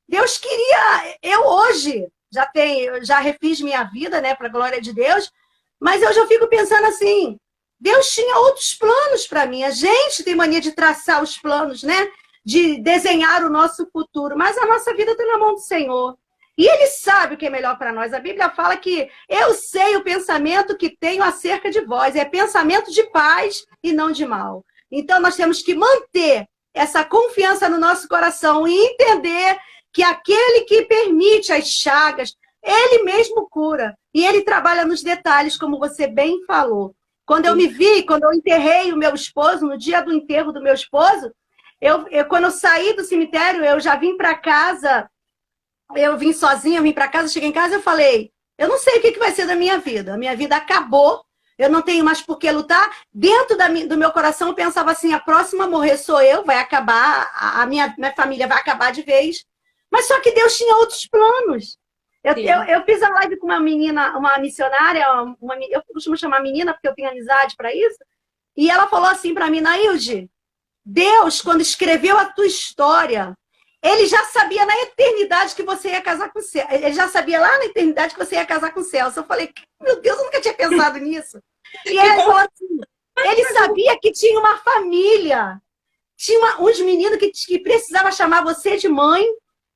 [SPEAKER 2] Deus queria, eu hoje eu já refiz minha vida, né, para a glória de Deus, mas eu já fico pensando assim, Deus tinha outros planos para mim. A gente tem mania de traçar os planos, né? De desenhar o nosso futuro, mas a nossa vida está na mão do Senhor. E Ele sabe o que é melhor para nós. A Bíblia fala que eu sei o pensamento que tenho acerca de vós. É pensamento de paz e não de mal. Então nós temos que manter essa confiança no nosso coração e entender que aquele que permite as chagas, Ele mesmo cura. E Ele trabalha nos detalhes, como você bem falou. Quando eu enterrei o meu esposo, no dia do enterro do meu esposo, quando eu saí do cemitério, eu já vim para casa, eu vim sozinha, vim para casa, cheguei em casa e eu falei, eu não sei o que vai ser da minha vida. A minha vida acabou, eu não tenho mais por que lutar. Dentro do meu coração eu pensava assim, a próxima a morrer sou eu, vai acabar, a minha família vai acabar de vez. Mas só que Deus tinha outros planos. Eu fiz a live com uma menina, uma missionária, eu costumo chamar menina porque eu tenho amizade para isso, e ela falou assim para mim, Nailde, Deus, quando escreveu a tua história, Ele já sabia na eternidade que você ia casar com o céu. Ele já sabia lá na eternidade que você ia casar com o céu. Eu falei, meu Deus, eu nunca tinha pensado nisso. E ele falou assim, ele sabia que tinha uma família, tinha uns meninos que precisavam chamar você de mãe,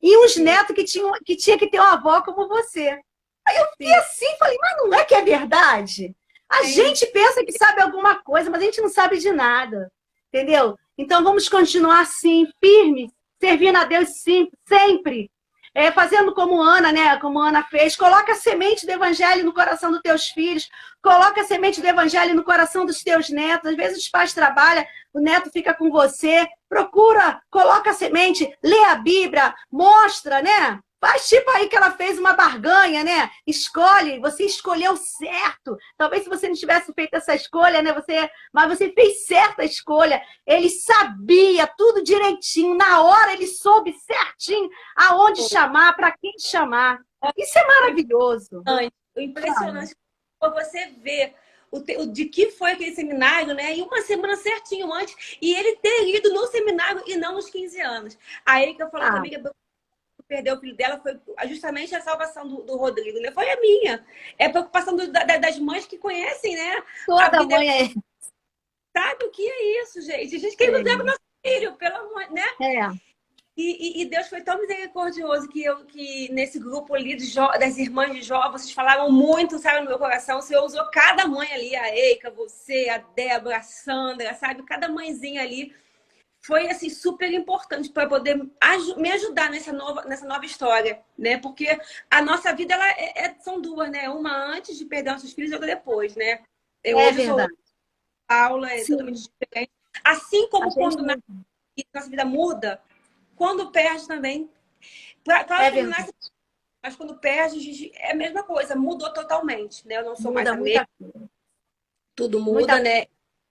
[SPEAKER 2] e uns netos que tinha que ter uma avó como você. Aí eu fiquei assim, falei, mas não é que é verdade? A gente pensa que sabe alguma coisa, mas a gente não sabe de nada. Entendeu? Então vamos continuar assim, firmes, servindo a Deus sim, sempre. Fazendo como Ana, né? Como Ana fez. Coloca a semente do evangelho no coração dos teus filhos. Coloca a semente do evangelho no coração dos teus netos. Às vezes os pais trabalham, o neto fica com você. Procura, coloca a semente, lê a Bíblia, mostra, né? Faz tipo aí que ela fez uma barganha, né? Escolhe, você escolheu certo. Talvez se você não tivesse feito essa escolha, né? Mas você fez certa escolha. Ele sabia tudo direitinho. Na hora ele soube certinho aonde chamar, para quem chamar. Isso é maravilhoso.
[SPEAKER 3] O impressionante é você ver de que foi aquele seminário, né? E uma semana certinho antes, e ele ter ido no seminário e não nos 15 anos. Aí que eu falo também que perdeu o filho dela foi justamente a salvação do Rodrigo, né? Foi a minha. É a preocupação das mães que conhecem, né?
[SPEAKER 2] Toda mãe é.
[SPEAKER 3] Sabe o que é isso, gente? Gente, quem não deve nosso filho, pelo amor, né? E Deus foi tão misericordioso que nesse grupo ali das irmãs de Jó, vocês falaram muito, sabe, no meu coração. O Senhor usou cada mãe ali, a Eica, você, a Débora, a Sandra, sabe? Cada mãezinha ali foi, assim, super importante para poder me ajudar nessa nova história, né? Porque a nossa vida, são duas, né? Uma antes de perder nossos filhos e outra depois, né?
[SPEAKER 2] Hoje verdade.
[SPEAKER 3] Paula é totalmente diferente. Assim como quando nossa vida muda, quando perde também. Mas quando perde, é a mesma coisa, mudou totalmente, né? Eu não sou mais a mesma. Tudo muda, né?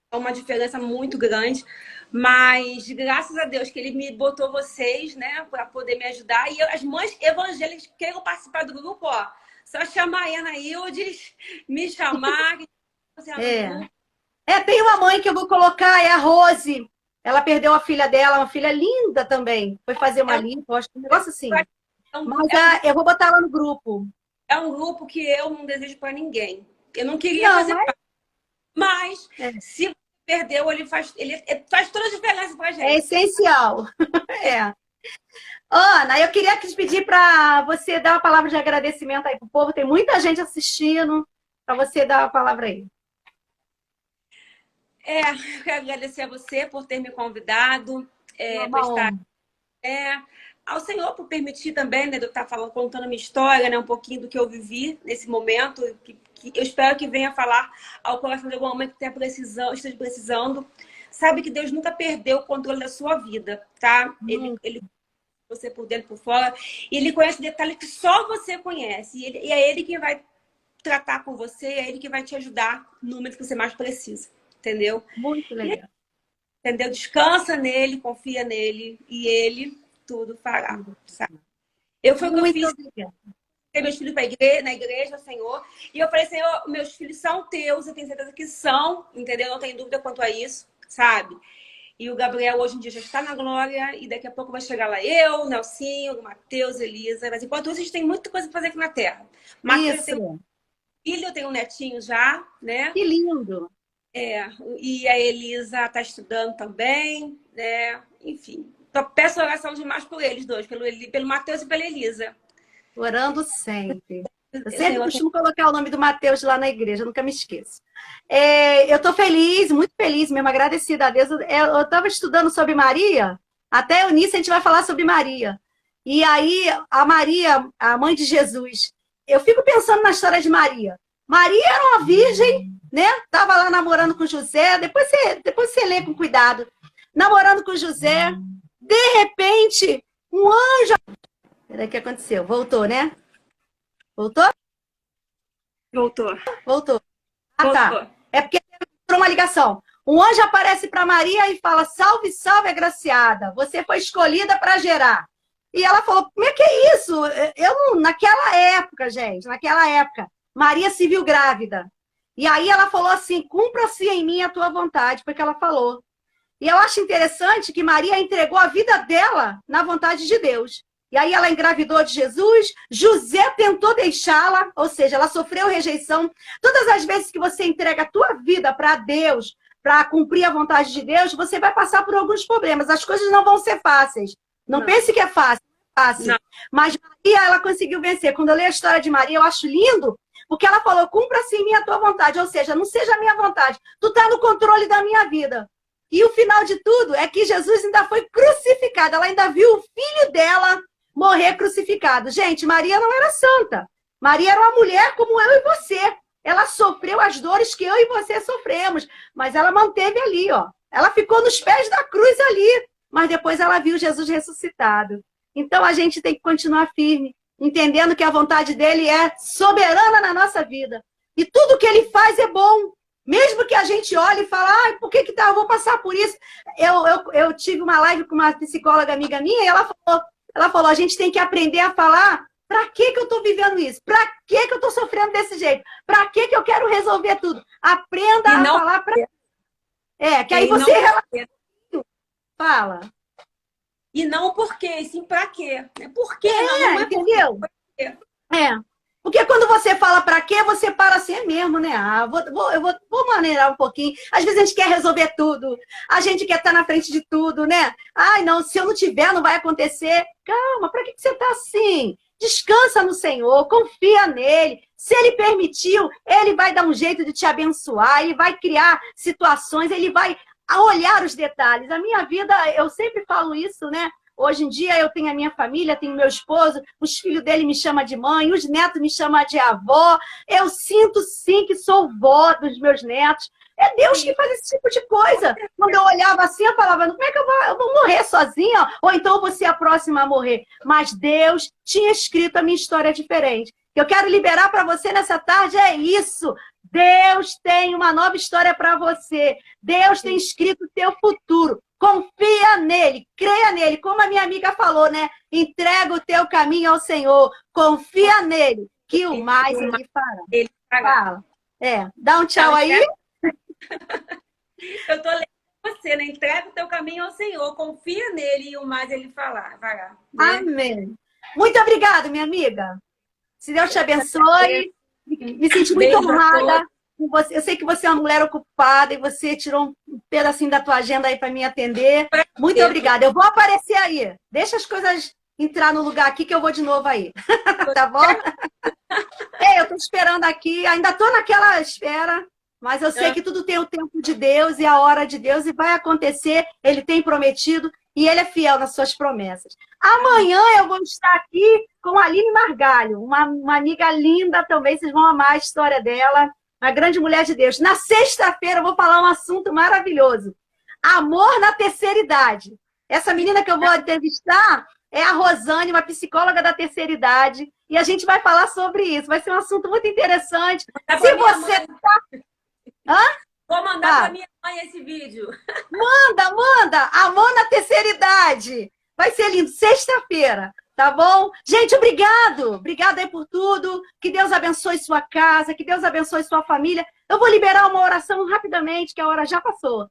[SPEAKER 3] É uma diferença muito grande. Mas graças a Deus que Ele me botou vocês, né? Para poder me ajudar. E as mães evangélicas que queiram participar do grupo, ó, só chamar a Ana Hildes, me chamar.
[SPEAKER 2] Tem uma mãe que eu vou colocar, é a Rose. Ela perdeu a filha dela, uma filha linda também. Foi fazer uma
[SPEAKER 3] É um,
[SPEAKER 2] limpa, eu acho que um negócio assim.
[SPEAKER 3] é um,
[SPEAKER 2] Mas
[SPEAKER 3] é um
[SPEAKER 2] eu vou botar ela no grupo.
[SPEAKER 3] é um grupo que eu não desejo para ninguém. Eu não queria
[SPEAKER 2] Não,
[SPEAKER 3] fazer parte, mas
[SPEAKER 2] é,
[SPEAKER 3] se você perdeu, ele faz toda a diferença pra
[SPEAKER 2] é
[SPEAKER 3] gente.
[SPEAKER 2] essencial. É. Ana, eu queria te pedir para você dar uma palavra de agradecimento aí pro povo. Tem muita gente assistindo. Para você dar a palavra aí.
[SPEAKER 3] Eu quero agradecer a você por ter me convidado, por
[SPEAKER 2] Uma
[SPEAKER 3] estar
[SPEAKER 2] honra.
[SPEAKER 3] ao Senhor por permitir também, né, de eu estar falando, contando a minha história, né, um pouquinho do que eu vivi nesse momento, que eu espero que venha falar ao coração de alguma mãe que esteja precisando. Sabe que Deus nunca perdeu o controle da sua vida, tá? Ele você por dentro, por fora, e Ele conhece detalhes que só você conhece, e é Ele que vai tratar com você, é Ele que vai te ajudar no momento que você mais precisa, entendeu?
[SPEAKER 2] Muito legal.
[SPEAKER 3] Entendeu? Descansa nele, confia nele, e Ele tudo fará, sabe? Foi o que eu
[SPEAKER 2] Muito
[SPEAKER 3] fiz,
[SPEAKER 2] obrigada.
[SPEAKER 3] ter meus filhos na igreja, Senhor. E eu falei, Senhor, meus filhos são teus, eu tenho certeza que são, entendeu? Não tenho dúvida quanto a isso, sabe? E o Gabriel hoje em dia já está na glória, e daqui a pouco vai chegar lá eu, o Nelsinho, o Matheus, Elisa. Mas enquanto isso, a gente tem muita coisa para fazer aqui na Terra. Matheus tem um
[SPEAKER 2] Isso.
[SPEAKER 3] filho, eu tenho um netinho já, né?
[SPEAKER 2] Que lindo.
[SPEAKER 3] E a Elisa está estudando também, né? Enfim, peço oração demais por eles dois, pelo Matheus e pela Elisa.
[SPEAKER 2] Orando sempre. Eu sempre
[SPEAKER 3] Senhor,
[SPEAKER 2] costumo colocar o nome do Mateus lá na igreja, nunca me esqueço. Eu estou feliz, muito feliz mesmo, agradecida a Deus. Eu estava estudando sobre Maria, até o início a gente vai falar sobre Maria. E aí, a Maria, a mãe de Jesus, eu fico pensando na história de Maria. Maria era uma virgem, né? Estava lá namorando com José, depois você lê com cuidado. Namorando com José, de repente, um anjo. Peraí, o que aconteceu? Voltou, né? Voltou?
[SPEAKER 3] voltou.
[SPEAKER 2] Voltou. Ah,
[SPEAKER 3] Voltou.
[SPEAKER 2] tá. É porque entrou uma ligação. Um anjo aparece para Maria e fala: salve, salve, agraciada. Você foi escolhida para gerar. E ela falou: como é que é isso? Eu não, naquela época, gente, naquela época, Maria se viu grávida. E aí ela falou assim: cumpra-se em mim a tua vontade, porque ela falou. E eu acho interessante que Maria entregou a vida dela na vontade de Deus. E aí ela engravidou de Jesus, José tentou deixá-la, ou seja, ela sofreu rejeição. Todas as vezes que você entrega a tua vida para Deus, para cumprir a vontade de Deus, você vai passar por alguns problemas. As coisas não vão ser fáceis. Não pense que é fácil, é fácil.
[SPEAKER 3] Não.
[SPEAKER 2] Mas Maria, ela conseguiu vencer. Quando eu leio a história de Maria, eu acho lindo, porque ela falou: cumpra-se em mim a tua vontade, ou seja, não seja a minha vontade. Tu está no controle da minha vida. E o final de tudo é que Jesus ainda foi crucificado. Ela ainda viu o filho dela morrer crucificado. Gente, Maria não era santa. Maria era uma mulher como eu e você. Ela sofreu as dores que eu e você sofremos, mas ela manteve ali, ó. Ela ficou nos pés da cruz ali, mas depois ela viu Jesus ressuscitado. Então a gente tem que continuar firme, entendendo que a vontade dele é soberana na nossa vida. E tudo que ele faz é bom. Mesmo que a gente olhe e fale: ah, por que tá? Eu vou passar por isso. Eu tive uma live com uma psicóloga amiga minha e ela falou: a gente tem que aprender a falar: para que eu estou vivendo isso? Para que eu estou sofrendo desse jeito? Para que eu quero resolver tudo? Aprenda a falar para. Que aí você fala.
[SPEAKER 3] E não por quê, sim para quê. Por quê? Não é
[SPEAKER 2] entendeu?
[SPEAKER 3] Por quê.
[SPEAKER 2] Porque quando você fala para quê, você para assim, é mesmo, né? Eu vou maneirar um pouquinho. Às vezes a gente quer resolver tudo. A gente quer estar na frente de tudo, né? Ai, não, se eu não tiver, não vai acontecer. Calma, para que você está assim? Descansa no Senhor, confia nele. Se ele permitiu, ele vai dar um jeito de te abençoar, ele vai criar situações, ele vai olhar os detalhes. A minha vida, eu sempre falo isso, né? Hoje em dia eu tenho a minha família, tenho meu esposo, os filhos dele me chamam de mãe, os netos me chamam de avó. Eu sinto sim que sou vó dos meus netos. É Deus que faz esse tipo de coisa. Quando eu olhava assim, eu falava: como é que eu vou morrer sozinha? Ou então eu vou ser a próxima a morrer. Mas Deus tinha escrito a minha história diferente. O que eu quero liberar para você nessa tarde é isso. Deus tem uma nova história para você. Deus tem escrito o teu futuro. Confia nele, creia nele. Como a minha amiga falou, né? Entrega o teu caminho ao Senhor. Confia nele, que o mais ele fará.
[SPEAKER 3] Ele
[SPEAKER 2] fala. Dá um tchau aí.
[SPEAKER 3] Eu tô lendo você, né? Entrega o teu caminho ao Senhor, confia nele e o mais ele fará, né?
[SPEAKER 2] Amém. Muito obrigada, minha amiga. Se Deus te abençoe. Me sinto muito
[SPEAKER 3] Beijo a
[SPEAKER 2] honrada
[SPEAKER 3] todos.
[SPEAKER 2] com você. Eu sei que você é uma mulher ocupada e você tirou um pedacinho da tua agenda aí para me atender. Muito obrigada. Eu vou aparecer aí. Deixa as coisas entrar no lugar aqui que eu vou de novo aí. Tá bom? Ei, eu estou esperando aqui. Ainda estou naquela espera. Mas eu sei que tudo tem o tempo de Deus e a hora de Deus e vai acontecer. Ele tem prometido e ele é fiel nas suas promessas. Amanhã eu vou estar aqui com a Aline Margalho, uma amiga linda também, vocês vão amar a história dela, uma grande mulher de Deus. Na sexta-feira eu vou falar um assunto maravilhoso. Amor na terceira idade. Essa menina que eu vou entrevistar é a Rosane, uma psicóloga da terceira idade, e a gente vai falar sobre isso. Vai ser um assunto muito interessante. Se você tá...
[SPEAKER 3] Vou mandar para minha mãe esse vídeo.
[SPEAKER 2] Manda! Amor na terceira idade. Vai ser lindo. Sexta-feira, tá bom? Gente, obrigado. Obrigada aí por tudo. Que Deus abençoe sua casa, que Deus abençoe sua família. Eu vou liberar uma oração rapidamente, que a hora já passou.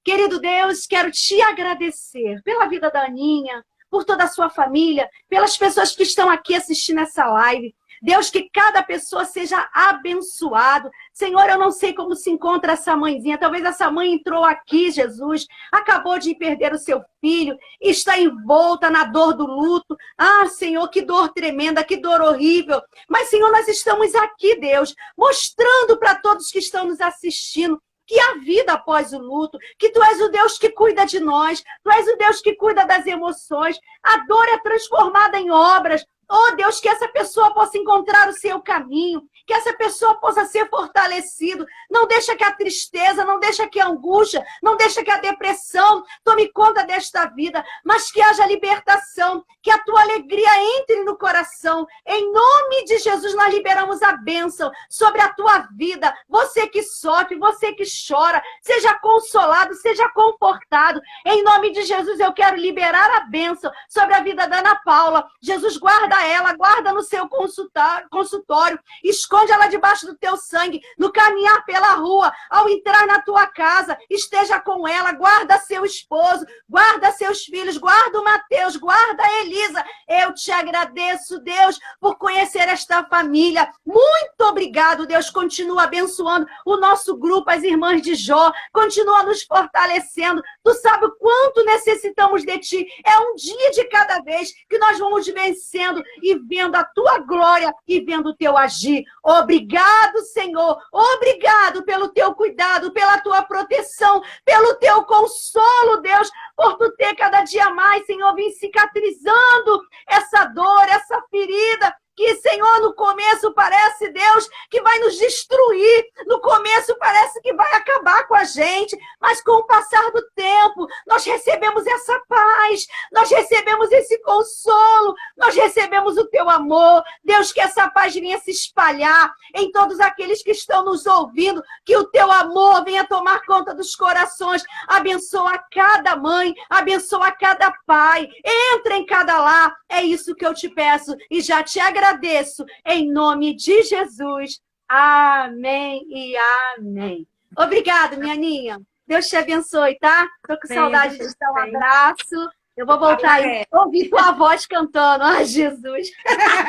[SPEAKER 2] Querido Deus, quero te agradecer pela vida da Aninha, por toda a sua família, pelas pessoas que estão aqui assistindo essa live. Deus, que cada pessoa seja abençoado. Senhor, eu não sei como se encontra essa mãezinha. Talvez essa mãe entrou aqui, Jesus, acabou de perder o seu filho, está envolta na dor do luto. Ah, Senhor, que dor tremenda, que dor horrível. Mas, Senhor, nós estamos aqui, Deus, mostrando para todos que estão nos assistindo que há vida após o luto, que Tu és o Deus que cuida de nós, Tu és o Deus que cuida das emoções. A dor é transformada em obras. Oh, Deus, que essa pessoa possa encontrar o seu caminho, que essa pessoa possa ser fortalecido. Não deixa que a tristeza, não deixa que a angústia, não deixa que a depressão tome conta desta vida, mas que haja libertação, que a tua alegria entre no coração. Em nome de Jesus, nós liberamos a bênção sobre a tua vida. Você que sofre, você que chora, seja consolado, seja confortado. Em nome de Jesus, eu quero liberar a bênção sobre a vida da Ana Paula. Jesus, guarda ela, guarda no seu consultório, esconde ela debaixo do teu sangue, no caminhar pela rua, ao entrar na tua casa, esteja com ela, guarda seu esposo, guarda seus filhos, guarda o Mateus, guarda a Elisa. Eu te agradeço, Deus, por conhecer esta família. Muito obrigado, Deus, continua abençoando o nosso grupo, as irmãs de Jó, continua nos fortalecendo. Tu sabe o quanto necessitamos de ti. É um dia de cada vez que nós vamos vencendo e vendo a tua glória e vendo o teu agir. Obrigado, Senhor. Obrigado pelo teu cuidado, pela tua proteção, pelo teu consolo, Deus, por tu ter cada dia mais, Senhor, vem cicatrizando essa dor, essa ferida, que, Senhor, no começo parece, Deus, que vai nos destruir. No começo parece que vai acabar com a gente. Mas com o passar do tempo, nós recebemos essa paz. Nós recebemos esse consolo. Nós recebemos o teu amor. Deus, que essa paz venha se espalhar em todos aqueles que estão nos ouvindo. Que o teu amor venha tomar conta dos corações. Abençoa cada mãe. Abençoa cada pai. Entra em cada lar. É isso que eu te peço. E já te agradeço, em nome de Jesus. Amém e amém. Obrigada, minha Aninha. Deus te abençoe, tá? Tô com saudade de dar um abraço. Eu vou voltar e ouvir tua voz cantando. Ai, Jesus.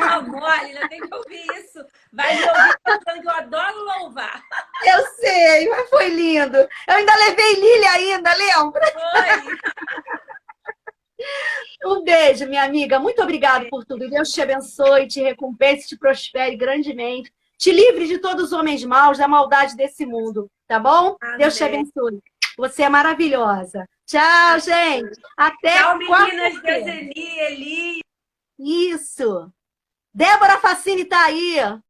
[SPEAKER 3] Amor, Lila, tem que ouvir isso. Vai me ouvir cantando, que eu adoro louvar.
[SPEAKER 2] Eu sei, mas foi lindo. Eu ainda levei Lília ainda, lembra?
[SPEAKER 3] Foi.
[SPEAKER 2] Um beijo, minha amiga. Muito obrigada por tudo. Deus te abençoe, te recompense, te prospere grandemente. Te livre de todos os homens maus, da maldade desse mundo. Tá bom?
[SPEAKER 3] Amém.
[SPEAKER 2] Deus te abençoe. Você é maravilhosa. Tchau, gente. Até
[SPEAKER 3] Tchau, meninas.
[SPEAKER 2] quarta-feira.
[SPEAKER 3] Eli.
[SPEAKER 2] Isso. Débora Facini tá aí.